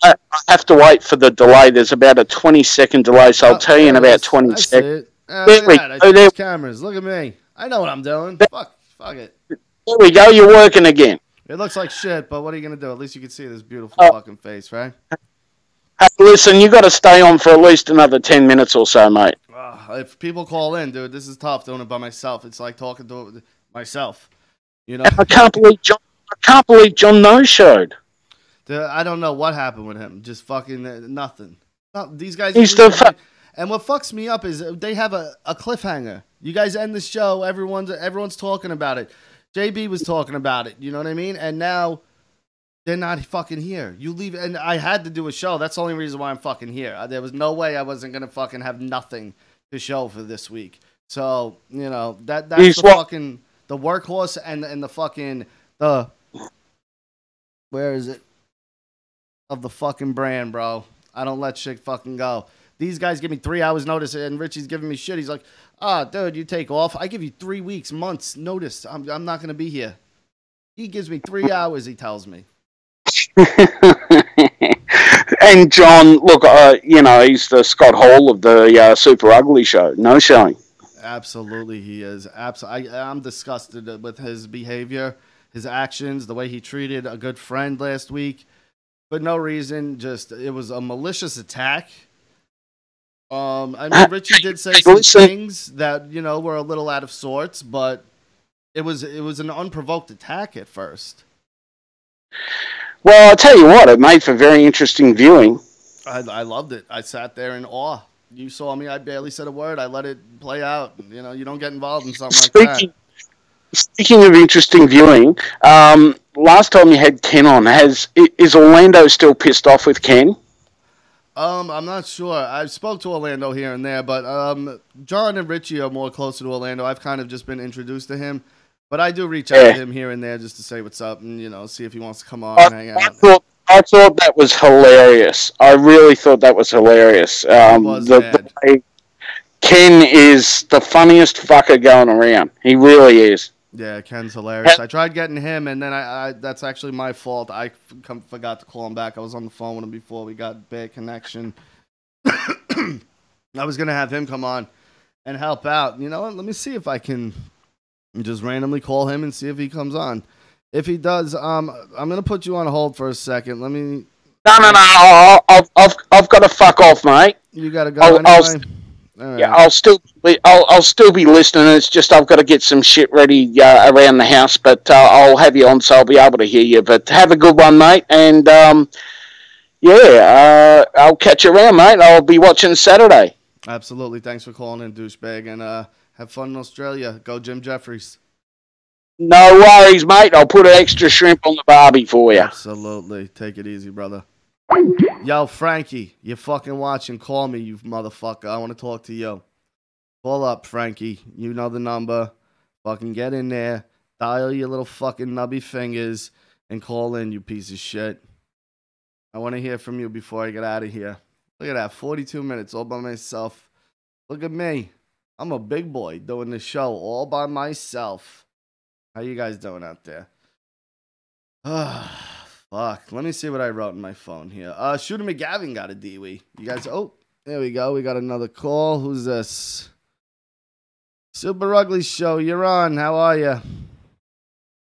I have to wait for the delay. There's about a 20-second delay, so I'll tell you in about 20 seconds. Look at that. I changed cameras. Look at me. I know what I'm doing. Fuck it. There we go. You're working again. It looks like shit, but what are you gonna do? At least you can see this beautiful fucking face, right? Hey, listen, you got to stay on for at least another 10 minutes or so, mate. If people call in, dude, this is tough doing it by myself. It's like talking to myself. You know. I can't believe John no-showed. Dude, I don't know what happened with him. Just fucking nothing. These guys. And what fucks me up is they have a cliffhanger. You guys end the show. Everyone's talking about it. JB was talking about it. You know what I mean? And now they're not fucking here. You leave, and I had to do a show. That's the only reason why I'm fucking here. There was no way I wasn't gonna fucking have nothing to show for this week. So you know that's fucking the workhorse and the fucking the where is it of the fucking brand, bro. I don't let shit fucking go. These guys give me 3 hours notice, and Richie's giving me shit. He's like, dude, you take off. I give you 3 weeks, months notice. I'm not going to be here. He gives me 3 hours, he tells me. And John, look, he's the Scott Hall of the Super Ugly Show. No showing. Absolutely, he is. I'm disgusted with his behavior, his actions, the way he treated a good friend last week. For no reason, it was a malicious attack. I mean, Richie did say some things that, were a little out of sorts, but it was an unprovoked attack at first. Well, I'll tell you what, it made for very interesting viewing. I loved it. I sat there in awe. You saw me, I barely said a word. I let it play out. You don't get involved in something like that. Speaking of interesting viewing, last time you had Ken on, is Orlando still pissed off with Ken? I'm not sure. I spoke to Orlando here and there, but John and Richie are more closer to Orlando. I've kind of just been introduced to him, but I do reach out to him here and there just to say what's up and see if he wants to come on and hang out. I thought that was hilarious. I really thought that was hilarious. Ken is the funniest fucker going around. He really is. Yeah, Ken's hilarious. I tried getting him, and then I that's actually my fault. I forgot to call him back. I was on the phone with him before we got bad connection. I was going to have him come on and help out. You know what? Let me see if I can just randomly call him and see if he comes on. If he does, I'm going to put you on hold for a second. Let me... No. I've got to fuck off, mate. You got to go anyway? Right. Yeah, I'll still be listening. It's just I've got to get some shit ready around the house, but I'll have you on, so I'll be able to hear you. But have a good one, mate, and I'll catch you around, mate. I'll be watching Saturday. Absolutely. Thanks for calling in, douchebag, and have fun in Australia. Go Jim Jeffries. No worries, mate. I'll put an extra shrimp on the barbie for you. Absolutely. Take it easy, brother. Yo, Frankie, you fucking watching? Call me, you motherfucker. I want to talk to you. Call up, Frankie. You know the number. Fucking get in there. Dial your little fucking nubby fingers and call in, you piece of shit. I want to hear from you before I get out of here. Look at that, 42 minutes all by myself. Look at me. I'm a big boy doing the show all by myself. How you guys doing out there? Fuck. Let me see what I wrote in my phone here. Shooter McGavin got a DWI. You guys, there we go. We got another call. Who's this? Super Ugly Show. You're on. How are you?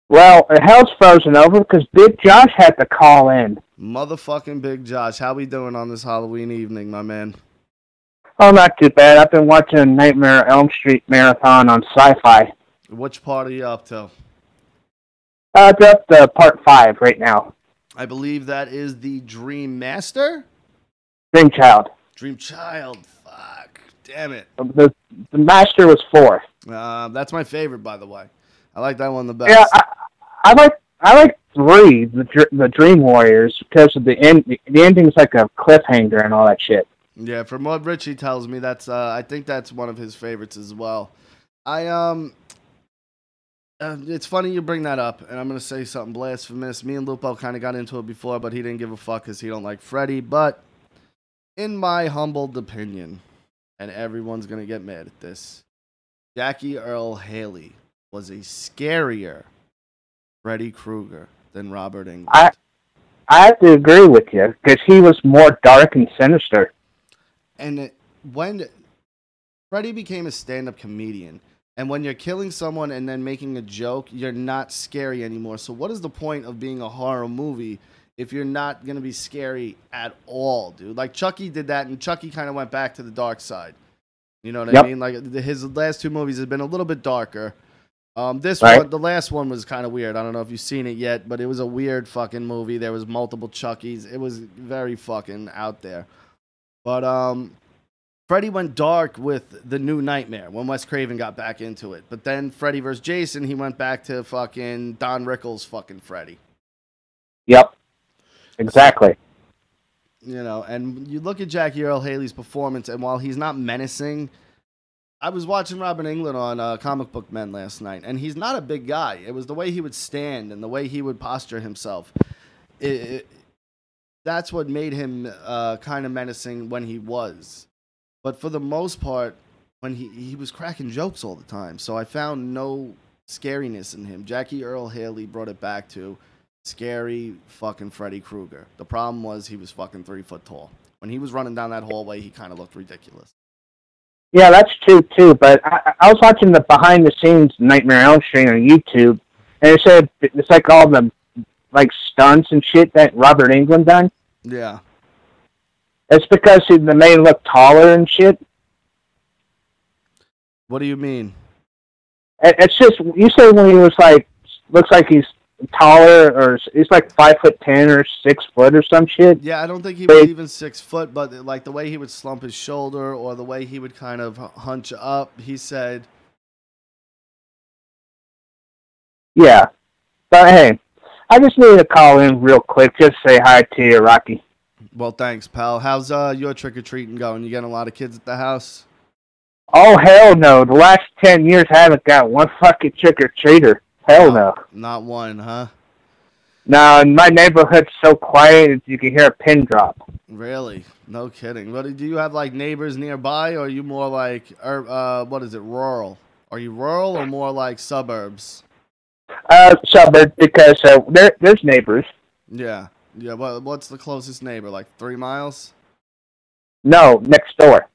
Well, hell's frozen over because Big Josh had to call in. Motherfucking Big Josh. How we doing on this Halloween evening, my man? Oh, not too bad. I've been watching Nightmare Elm Street Marathon on Sci-Fi. Which part are you up to? It's up to part 5 right now. I believe that is the Dream Master? Dreamchild. Dreamchild. Fuck. Damn it. The Master was 4. That's my favorite, by the way. I like that one the best. Yeah, I like 3, the Dream Warriors, because of the end. The ending's like a cliffhanger and all that shit. Yeah, from what Richie tells me, that's I think that's one of his favorites as well. It's funny you bring that up, and I'm going to say something blasphemous. Me and Lupo kind of got into it before, but he didn't give a fuck because he don't like Freddy. But in my humbled opinion, and everyone's going to get mad at this, Jackie Earle Haley was a scarier Freddy Krueger than Robert Englund. I have to agree with you, because he was more dark and sinister. And when Freddy became a stand-up comedian, And when you're killing someone and then making a joke, you're not scary anymore. So what is the point of being a horror movie if you're not going to be scary at all, dude? Like Chucky did that, and Chucky kind of went back to the dark side. You know what I mean? Like his last two movies have been a little bit darker. This one, the last one was kind of weird. I don't know if you've seen it yet, but it was a weird fucking movie. There was multiple Chuckies. It was very fucking out there. But Freddy went dark with The New Nightmare when Wes Craven got back into it. But then Freddy vs. Jason, he went back to fucking Don Rickles' fucking Freddy. Yep. Exactly. You know, and you look at Jackie Earle Haley's performance, and while he's not menacing, I was watching Robin Englund on Comic Book Men last night, and he's not a big guy. It was the way he would stand and the way he would posture himself. That's what made him kind of menacing when he was. But for the most part, when he was cracking jokes all the time, so I found no scariness in him. Jackie Earle Haley brought it back to scary fucking Freddy Krueger. The problem was he was fucking 3 foot tall. When he was running down that hallway, he kind of looked ridiculous. Yeah, that's true too. But I was watching the behind the scenes Nightmare on Elm Street on YouTube, and it said it's like all the like stunts and shit that Robert Englund done. Yeah. It's because they made him look taller and shit. What do you mean? It's just, you say when he was like, looks like he's taller, or he's like 5'10" or 6 foot or some shit. Yeah, I don't think he was even 6 foot, but like the way he would slump his shoulder or the way he would kind of hunch up, he said. Yeah. But hey, I just needed to call in real quick, just say hi to you, Rocky. Well, thanks, pal. How's your trick-or-treating going? You getting a lot of kids at the house? Oh, hell no. The last 10 years, I haven't got one fucking trick-or-treater. Hell no. Not one, huh? No, and my neighborhood's so quiet, you can hear a pin drop. Really? No kidding. What, do you have, like, neighbors nearby, or are you more like, what is it, rural? Are you rural or more like suburbs? Suburb, because there's neighbors. Yeah. Yeah, what's the closest neighbor? Like 3 miles? No, next door.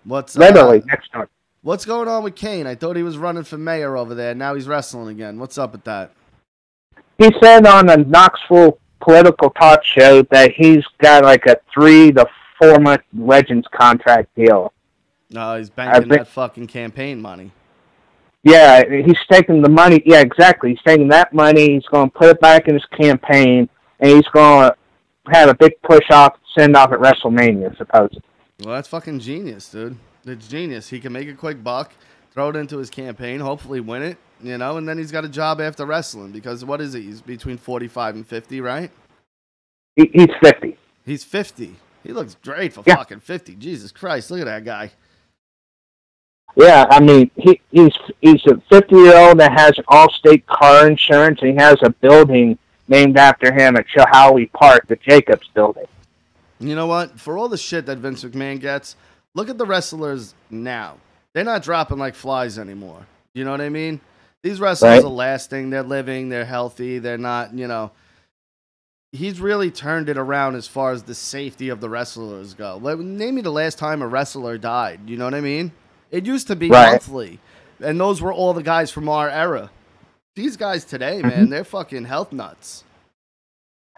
What's literally next door? What's going on with Kane? I thought he was running for mayor over there. Now he's wrestling again. What's up with that? He said on a Knoxville political talk show that he's got like a 3 to 4 month Legends contract deal. No, he's banking that fucking campaign money. Yeah, he's taking the money. Yeah, exactly. He's taking that money. He's going to put it back in his campaign, and he's going to have a big send off at WrestleMania, supposedly. Well, that's fucking genius, dude. It's genius. He can make a quick buck, throw it into his campaign, hopefully win it, you know, and then he's got a job after wrestling because what is he? He's between 45 and 50, right? He's 50. He's 50. He looks great for fucking 50. Jesus Christ, look at that guy. Yeah, I mean, he's a 50-year-old that has Allstate car insurance, and he has a building named after him at Chilhowie Park, the Jacobs Building. You know what? For all the shit that Vince McMahon gets, look at the wrestlers now. They're not dropping like flies anymore. You know what I mean? These wrestlers are lasting. They're living. They're healthy. They're not, you know. He's really turned it around as far as the safety of the wrestlers go. Name me the last time a wrestler died. You know what I mean? It used to be monthly, and those were all the guys from our era. These guys today, man, they're fucking health nuts.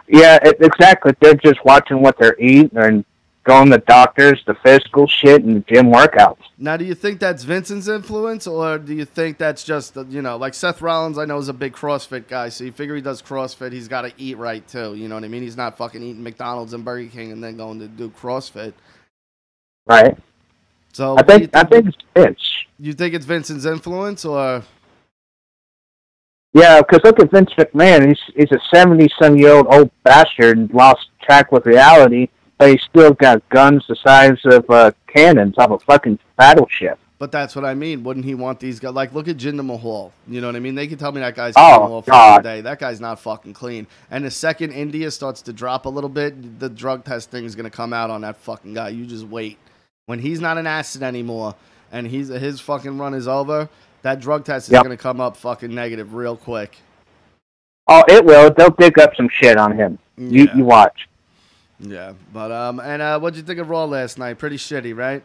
Yeah, exactly. They're just watching what they're eating and going to doctors, the physical shit, and gym workouts. Now, do you think that's Vincent's influence, or do you think that's just, you know, like Seth Rollins, I know, is a big CrossFit guy, so you figure he does CrossFit, he's got to eat right, too. You know what I mean? He's not fucking eating McDonald's and Burger King and then going to do CrossFit. Right. So I think it's Vince. You think it's Vincent's influence, or? Yeah, because look at Vince McMahon. He's a 70-some-year-old old bastard and lost track with reality, but he's still got guns the size of cannons off a fucking battleship. But that's what I mean. Wouldn't he want these guys? Like, look at Jinder Mahal. You know what I mean? They can tell me that guy's all fucking day. That guy's not fucking clean. And the second India starts to drop a little bit, the drug testing is going to come out on that fucking guy. You just wait. When he's not an asset anymore and his fucking run is over, that drug test is going to come up fucking negative real quick. Oh, it will. They'll dig up some shit on him. You watch. Yeah, but and what'd you think of Raw last night? Pretty shitty, right?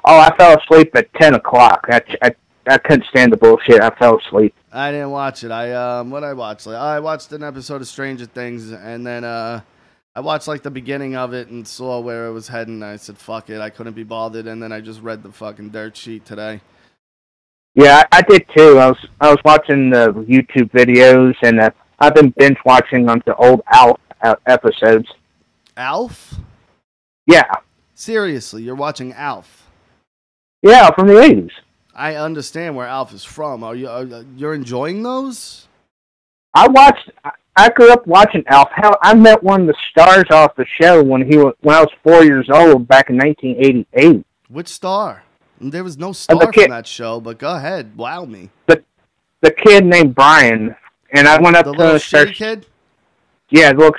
Oh, I fell asleep at 10 o'clock. I couldn't stand the bullshit. I fell asleep. I didn't watch it. What I watched? Like, I watched an episode of Stranger Things, and then I watched like the beginning of it and saw where it was heading. And I said, "Fuck it." I couldn't be bothered, and then I just read the fucking dirt sheet today. Yeah, I did too. I was watching the YouTube videos, and I've been binge watching on the old Alf episodes. Alf? Yeah. Seriously, you're watching Alf? Yeah, from the 80s. I understand where Alf is from. You're enjoying those? I grew up watching Alf. Hell, I met one of the stars off the show when I was 4 years old back in 1988. Which star? There was no star from that show, but go ahead, wow me. The kid named Brian, and I went up the to little shitty kid. Yeah, little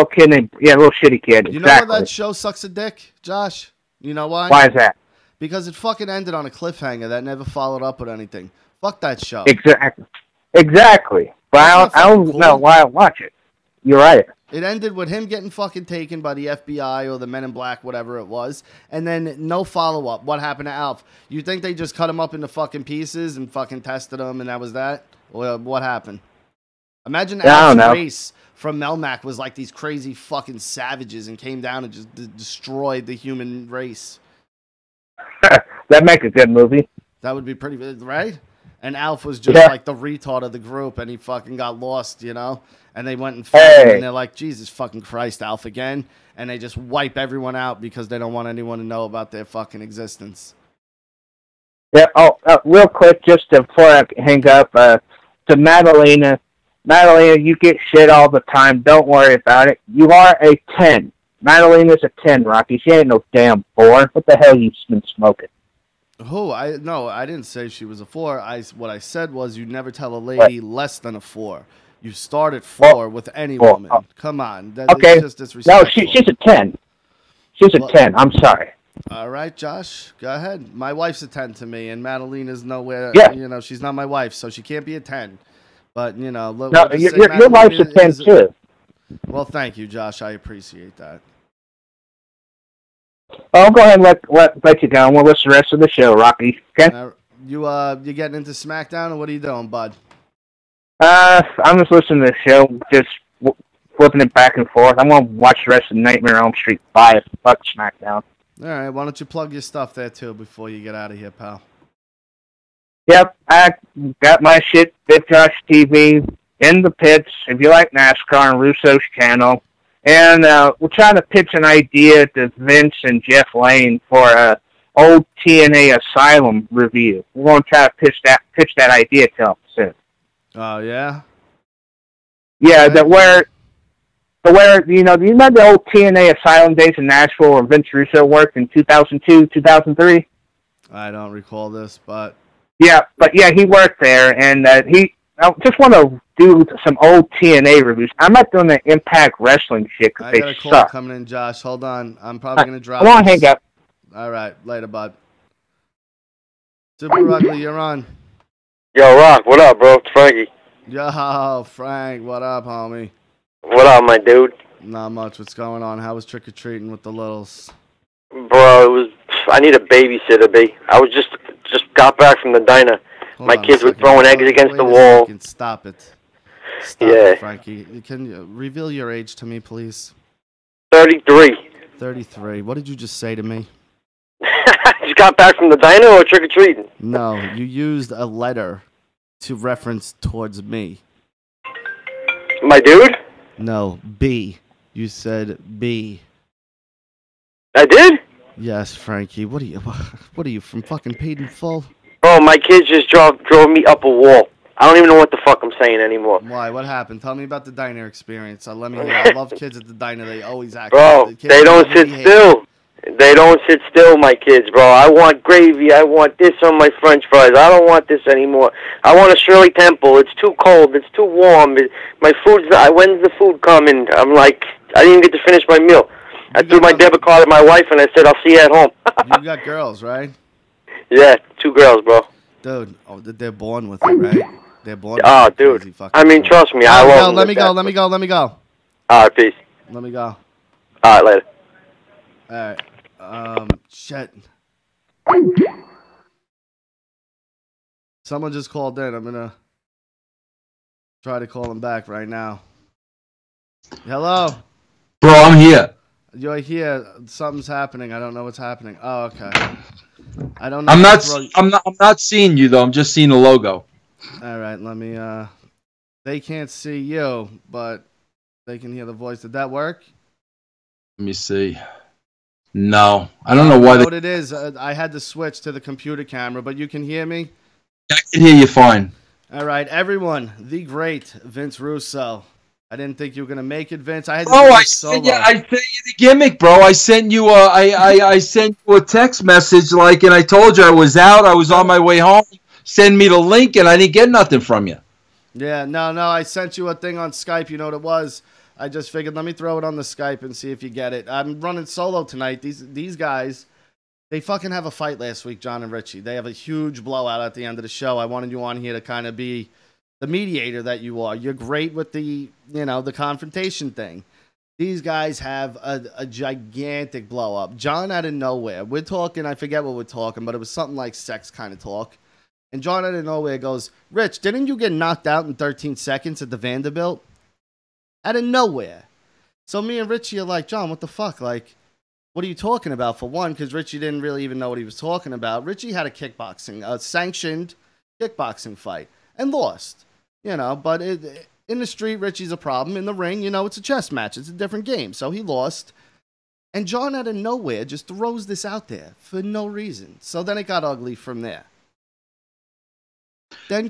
kid named little shitty kid. You know why that show sucks a dick, Josh? You know why? Why is that? Because it fucking ended on a cliffhanger that never followed up with anything. Fuck that show. Exactly. But I don't know why I watch it. You're right. It ended with him getting fucking taken by the FBI or the Men in Black, whatever it was, and then no follow-up. What happened to Alf? You think they just cut him up into fucking pieces and fucking tested him and that was that? Or what happened? Imagine Alf's race from Melmac was like these crazy fucking savages and came down and just destroyed the human race. That'd make a good movie. That would be pretty good, right? And Alf was just like the retard of the group, and he fucking got lost, you know? And they went and found him, and they're like, Jesus fucking Christ, Alf again. And they just wipe everyone out because they don't want anyone to know about their fucking existence. Yeah, real quick, just before I hang up, to Maddelena. Maddelena, you get shit all the time. Don't worry about it. You are a 10. Maddelena's a 10, Rocky. She ain't no damn 4. What the hell you been smoking? Oh, I didn't say she was a 4. What I said was you never tell a lady less than a 4. You start at 4 with any woman. Come on. Okay. Just disrespectful. No, she's a 10. She's a 10. I'm sorry. All right, Josh. Go ahead. My wife's a 10 to me, and Maddelena's nowhere. Yeah. You know, she's not my wife, so she can't be a 10. But, you know. No, your wife's a 10, too. Well, thank you, Josh. I appreciate that. I'll go ahead and let you go, and we'll listen to the rest of the show, Rocky. Okay? You getting into SmackDown, or what are you doing, bud? I'm just listening to the show, just flipping it back and forth. I'm going to watch the rest of Nightmare on Elm Street 5. Fuck SmackDown. All right, why don't you plug your stuff there, too, before you get out of here, pal? Yep, I got my shit, Big Josh TV, in the pits, if you like NASCAR, on Russo's channel. And we're trying to pitch an idea to Vince and Jeff Lane for a old TNA Asylum review. We're going to try to pitch that idea to them soon. Oh, yeah? Yeah, where you know, do you remember the old TNA Asylum days in Nashville where Vince Russo worked in 2002, 2003? I don't recall this, but... Yeah, he worked there, and I just want to do some old TNA reviews. I'm not doing the Impact Wrestling shit because they suck. I got a call coming in, Josh. Hold on. I'm probably going to drop I want to hang up. All right. Later, bud. Super Ugly, you're on. Yo, Rock, what up, bro? It's Frankie. Yo, Frank, what up, homie? What up, my dude? Not much. What's going on? How was trick-or-treating with the littles? Bro, I need a babysitter, B. I was just got back from the diner. My kids were throwing eggs against the wall. Stop it. Stop it, Frankie. Can you reveal your age to me, please? 33. 33. What did you just say to me? Just got back from the diner or trick-or-treating? No, you used a letter to reference towards me. My dude? No, B. You said B. I did? Yes, Frankie. What are you from fucking paid in full? Bro, my kids just drove me up a wall. I don't even know what the fuck I'm saying anymore. Why? What happened? Tell me about the diner experience. Let me hear. I love kids at the diner. They always act. Bro, they don't sit still. They don't sit still, my kids, bro. I want gravy. I want this on my french fries. I don't want this anymore. I want a Shirley Temple. It's too cold. It's too warm. My food's not... When's the food coming? I'm like... I didn't even get to finish my meal. I threw my debit card at my wife, and I said, I'll see you at home. You got girls, right? Yeah, 2 girls, bro. Dude, they're born with it, right? They're born with it. Dude. I mean, trust me. I love Let me go. All right, peace. Let me go. All right, later. All right. Shit. Someone just called in. I'm gonna try to call him back right now. Hello? Bro, I'm here. You're here. Something's happening. I don't know what's happening. Oh, okay. I don't know. I'm not seeing you though. I'm just seeing the logo. All right, let me they can't see you, but they can hear the voice. Did that work? Let me see. No. I don't know why I know what it is. I had to switch to the computer camera, but you can hear me? I can hear you fine. All right, everyone, the great Vince Russo. I didn't think you were gonna make it, Vince. I sent you the gimmick, bro. I sent you I sent you a text message, and I told you I was out. I was on my way home. Send me the link, and I didn't get nothing from you. Yeah, no. I sent you a thing on Skype. You know what it was? I just figured let me throw it on the Skype and see if you get it. I'm running solo tonight. These guys, they fucking have a fight last week, John and Ritchie. They have a huge blowout at the end of the show. I wanted you on here to kind of be the mediator that you are. You're great with the confrontation thing. These guys have a gigantic blow up. John out of nowhere. We're talking, I forget what we're talking, but it was something like sex kind of talk. And John out of nowhere goes, Rich, didn't you get knocked out in 13 seconds at the Vanderbilt? Out of nowhere. So me and Ritchie are like, John, what the fuck? Like, what are you talking about? For one, because Ritchie didn't really even know what he was talking about. Ritchie had a sanctioned kickboxing fight and lost. But in the street, Ritchie's a problem. In the ring, it's a chess match. It's a different game. So he lost. And John out of nowhere just throws this out there for no reason. So then it got ugly from there. Then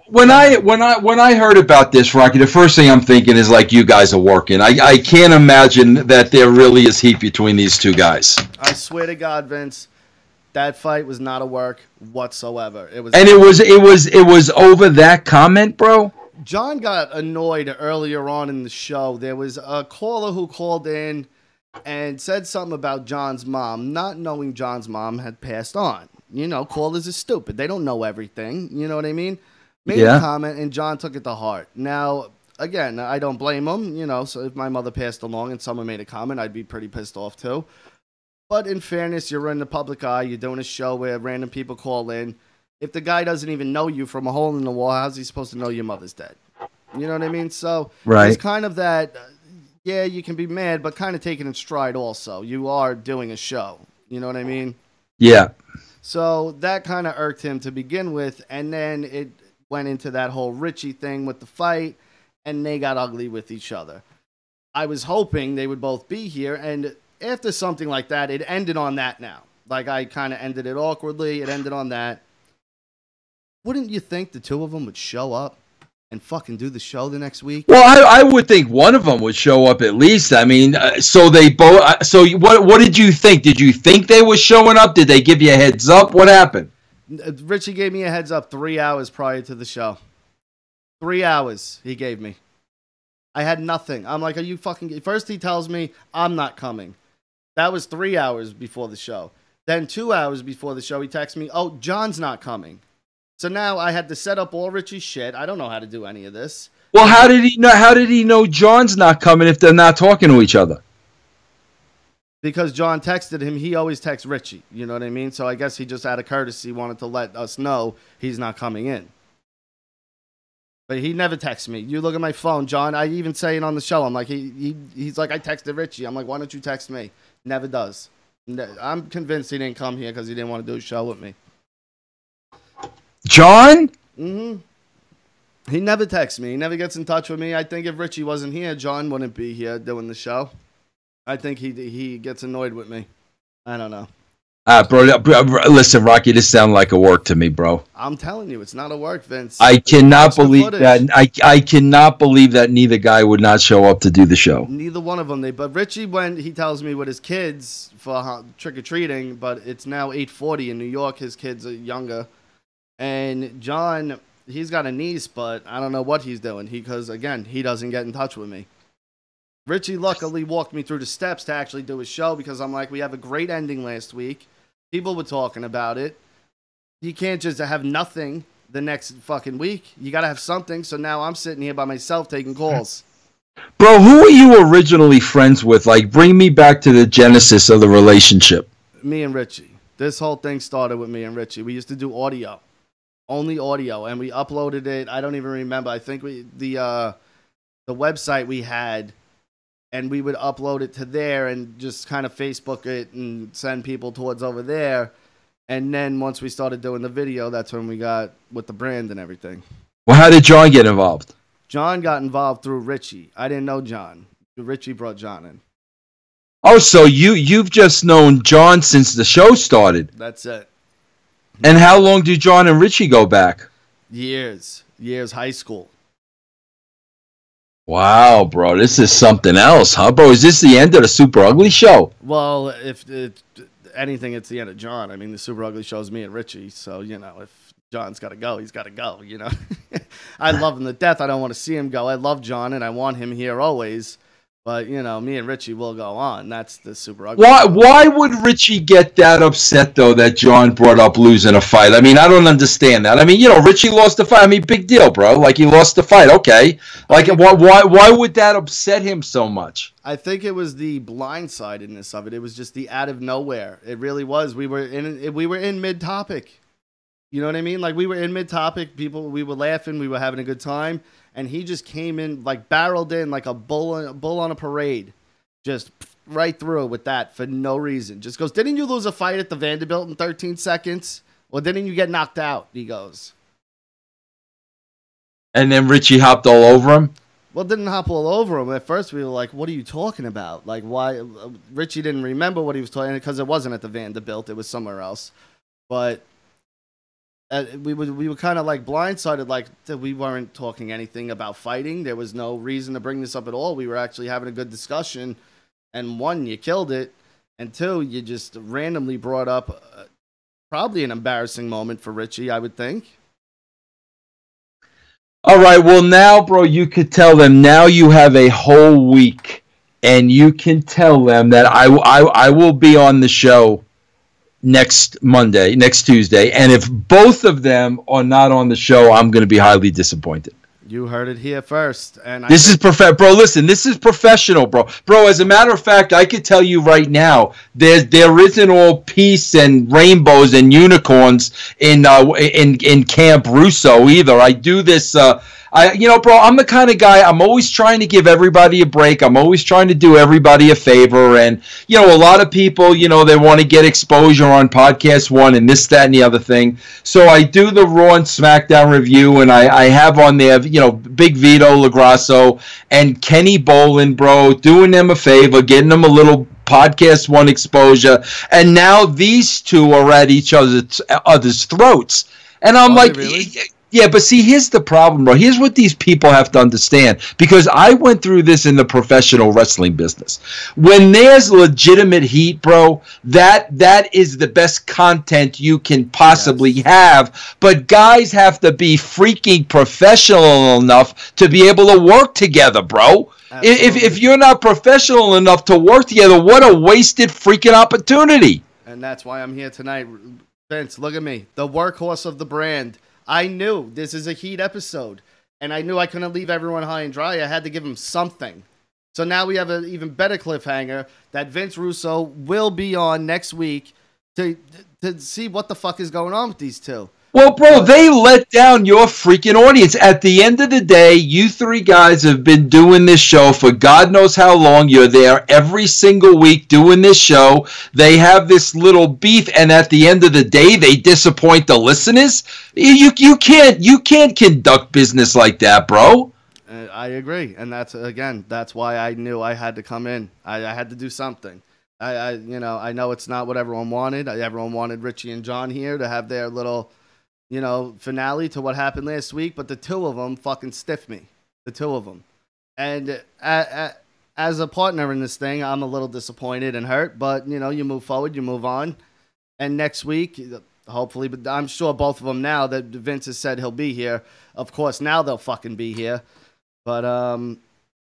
when I heard about this, Rocky, the first thing I'm thinking is you guys are working. I can't imagine that there really is heat between these two guys. I swear to God, Vince, that fight was not a work whatsoever. It was over that comment, bro. John got annoyed earlier on in the show. There was a caller who called in and said something about John's mom, not knowing John's mom had passed on. Callers are stupid. They don't know everything. You know what I mean? Made a comment, and John took it to heart. Now, again, I don't blame him. So if my mother passed along and someone made a comment, I'd be pretty pissed off too. But in fairness, you're in the public eye. You're doing a show where random people call in. If the guy doesn't even know you from a hole in the wall, how's he supposed to know your mother's dead? You know what I mean? So It's kind of that, yeah, you can be mad, but kind of take it in stride also. You are doing a show. You know what I mean? Yeah. So that kind of irked him to begin with, and then it went into that whole Ritchie thing with the fight, and they got ugly with each other. I was hoping they would both be here, and after something like that, it ended on that now. I kind of ended it awkwardly. It ended on that. Wouldn't you think the two of them would show up and fucking do the show the next week? Well, I would think one of them would show up at least. I mean, so they both. So what did you think? Did you think they were showing up? Did they give you a heads up? What happened? Ritchie gave me a heads up 3 hours prior to the show. 3 hours he gave me. I had nothing. I'm like, are you fucking... First he tells me I'm not coming. That was 3 hours before the show. Then 2 hours before the show, he texts me, oh, John's not coming. So now I had to set up all Ritchie's shit. I don't know how to do any of this. Well, how did he know? How did he know John's not coming if they're not talking to each other? Because John texted him. He always texts Ritchie. You know what I mean? So I guess he just out of courtesy wanted to let us know he's not coming in. But he never texts me. You look at my phone, John. I even say it on the show. I'm like, he's like, I texted Ritchie. I'm like, why don't you text me? Never does. I'm convinced he didn't come here because he didn't want to do a show with me. John? Mm-hmm. He never texts me. He never gets in touch with me. I think if Ritchie wasn't here, John wouldn't be here doing the show. I think he gets annoyed with me. I don't know. Bro, listen, Rocky, this sounds like a work to me, bro. I'm telling you, it's not a work, Vince. I cannot believe that. I cannot believe that neither guy would not show up to do the show. Neither one of them. But Ritchie went, he tells me, with his kids for trick-or-treating, but it's now 8:40 in New York. His kids are younger. And John, he's got a niece, but I don't know what he's doing. Because, again, he doesn't get in touch with me. Ritchie luckily walked me through the steps to actually do his show because I'm like, we have a great ending last week. People were talking about it. You can't just have nothing the next fucking week. You got to have something. So now I'm sitting here by myself taking calls. Bro, who were you originally friends with? Like, bring me back to the genesis of the relationship. Me and Ritchie. This whole thing started with me and Ritchie. We used to do audio, only audio, and we uploaded it. I don't even remember. I think the website we had, and we would upload it to there and just kind of Facebook it and send people towards over there. And then once we started doing the video, that's when we got with the brand and everything. Well, how did John get involved? John got involved through Ritchie. I didn't know John. Ritchie brought John in. Oh, so you've just known John since the show started. That's it. And how long do John and Ritchie go back? Years, high school. Wow, bro, this is something else, huh, bro? Is this the end of the Super Ugly Show? Well, if anything, it's the end of John. I mean, the Super Ugly Show is me and Ritchie, so, you know, if John's got to go, he's got to go, you know. I love him to death. I don't want to see him go. I love John, and I want him here always. But, you know, me and Ritchie will go on. That's the Super Ugly Show. Why would Ritchie get that upset, though, that John brought up losing a fight? I mean, I don't understand that. I mean, you know, Ritchie lost the fight. I mean, big deal, bro. Like, he lost the fight. Okay. Like, why would that upset him so much? I think it was the blindsidedness of it. It was just the out of nowhere. It really was. We were in mid-topic. You know what I mean? Like, we were in mid-topic. We were laughing. We were having a good time. And he just came in, like, barreled in like a bull on a parade. Just right through with that for no reason. Just goes, didn't you lose a fight at the Vanderbilt in 13 seconds? Or didn't you get knocked out? He goes. And then Ritchie hopped all over him? Well, didn't hop all over him. At first, we were like, what are you talking about? Like, why? Ritchie didn't remember what he was talking about because it wasn't at the Vanderbilt. It was somewhere else. But we were kind of like blindsided, like that we weren't talking anything about fighting. There was no reason to bring this up at all. We were actually having a good discussion. And one, you killed it. And two, you just randomly brought up probably an embarrassing moment for Ritchie, I would think. All right, well, now, bro, you could tell them now you have a whole week, and you can tell them that I will be on the show next Tuesday, and if both of them are not on the show, I'm going to be highly disappointed. You heard it here first. And this is bro. Listen, this is professional, bro. Bro, as a matter of fact, I could tell you right now, there isn't all peace and rainbows and unicorns in Camp Russo either. I do this. Bro, I'm the kind of guy, I'm always trying to give everybody a break. I'm always trying to do everybody a favor. And, you know, a lot of people, you know, they want to get exposure on Podcast One and this, that, and the other thing. So I do the Raw and SmackDown review, and I have on there, you know, Big Vito LaGrasso and Kenny Bolin, bro, doing them a favor, getting them a little Podcast One exposure. And now these two are at each other's throats. And I'm like... Really? Yeah, but see, here's the problem, bro. Here's what these people have to understand, because I went through this in the professional wrestling business. When there's legitimate heat, bro, that is the best content you can possibly have. But guys have to be freaking professional enough to be able to work together, bro. If you're not professional enough to work together, what a wasted freaking opportunity. And that's why I'm here tonight. Vince, look at me, the workhorse of the brand. I knew this is a heat episode, and I knew I couldn't leave everyone high and dry. I had to give them something. So now we have an even better cliffhanger that Vince Russo will be on next week to see what the fuck is going on with these two. Well, bro, they let down your freaking audience. At the end of the day, you three guys have been doing this show for God knows how long. You're there every single week doing this show. They have this little beef, and at the end of the day, they disappoint the listeners. You can't conduct business like that, bro. I agree, and that's why I knew I had to come in. I had to do something. I know it's not what everyone wanted. Everyone wanted Ritchie and John here to have their little, finale to what happened last week, but the two of them fucking stiffed me. The two of them. And as a partner in this thing, I'm a little disappointed and hurt, but, you move forward, you move on. And next week, hopefully, but I'm sure both of them now that Vince has said he'll be here, of course, now they'll fucking be here. But,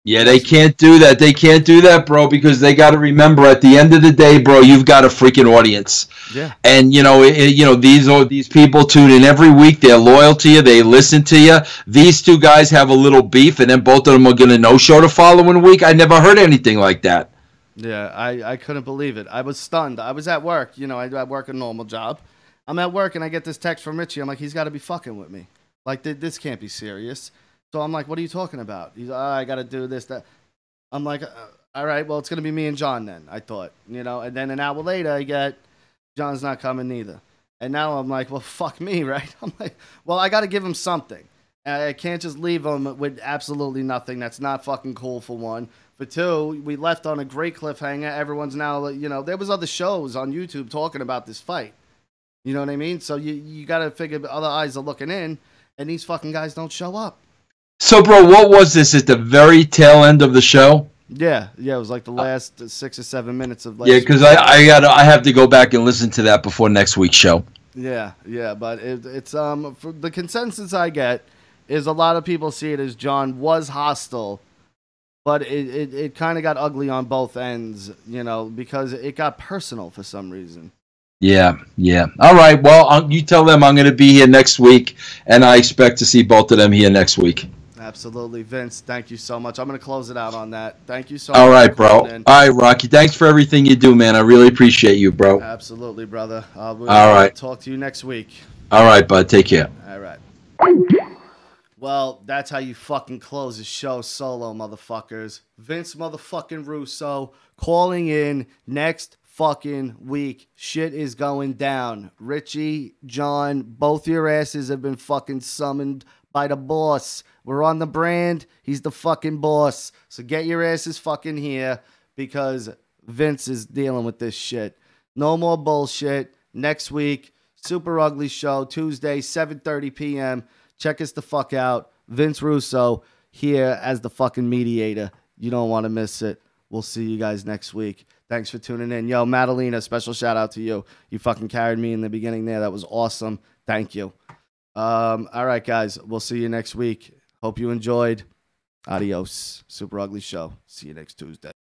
yeah, they can't do that. They can't do that, bro, because they got to remember at the end of the day, bro, you've got a freaking audience. Yeah. And, these people tune in every week. They're loyal to you. They listen to you. These two guys have a little beef, and then both of them are going to no-show the following week. I never heard anything like that. Yeah, I couldn't believe it. I was stunned. I was at work. You know, I work a normal job. I'm at work and I get this text from Ritchie. I'm like, he's got to be fucking with me. Like, this can't be serious. So I'm like, what are you talking about? He's, I got to do this, that. I'm like, all right, well, it's going to be me and John then, I thought. You know, and then an hour later, I get, John's not coming neither. And now I'm like, well, fuck me, right? I'm like, well, I got to give him something. I can't just leave him with absolutely nothing. That's not fucking cool, for one. For two, we left on a great cliffhanger. Everyone's now, you know, there was other shows on YouTube talking about this fight. You know what I mean? So you got to figure other eyes are looking in, and these fucking guys don't show up. So, bro, what was this at the very tail end of the show? Yeah, it was like the last 6 or 7 minutes of. Yeah, because I have to go back and listen to that before next week's show. Yeah, but it's for the consensus I get is a lot of people see it as John was hostile, but it kind of got ugly on both ends, you know, because it got personal for some reason. Yeah. All right, well, you tell them I'm going to be here next week, and I expect to see both of them here next week. Absolutely, Vince. Thank you so much. I'm going to close it out on that. Thank you so much. All right, bro. All right, Rocky. Thanks for everything you do, man. I really appreciate you, bro. Absolutely, brother. All right. Talk to you next week. All right, bud. Take care. All right. Well, that's how you fucking close the show solo, motherfuckers. Vince motherfucking Russo calling in next fucking week. Shit is going down. Ritchie, John, both your asses have been fucking summoned by the boss. We're on the brand. He's the fucking boss. So get your asses fucking here because Vince is dealing with this shit. No more bullshit. Next week, Super Ugly Show, Tuesday, 7:30 p.m. Check us the fuck out. Vince Russo here as the fucking mediator. You don't want to miss it. We'll see you guys next week. Thanks for tuning in. Yo, Maddelena, special shout out to you. You fucking carried me in the beginning there. That was awesome. Thank you. All right, guys. We'll see you next week. Hope you enjoyed. Adios. Super Ugly Show. See you next Tuesday.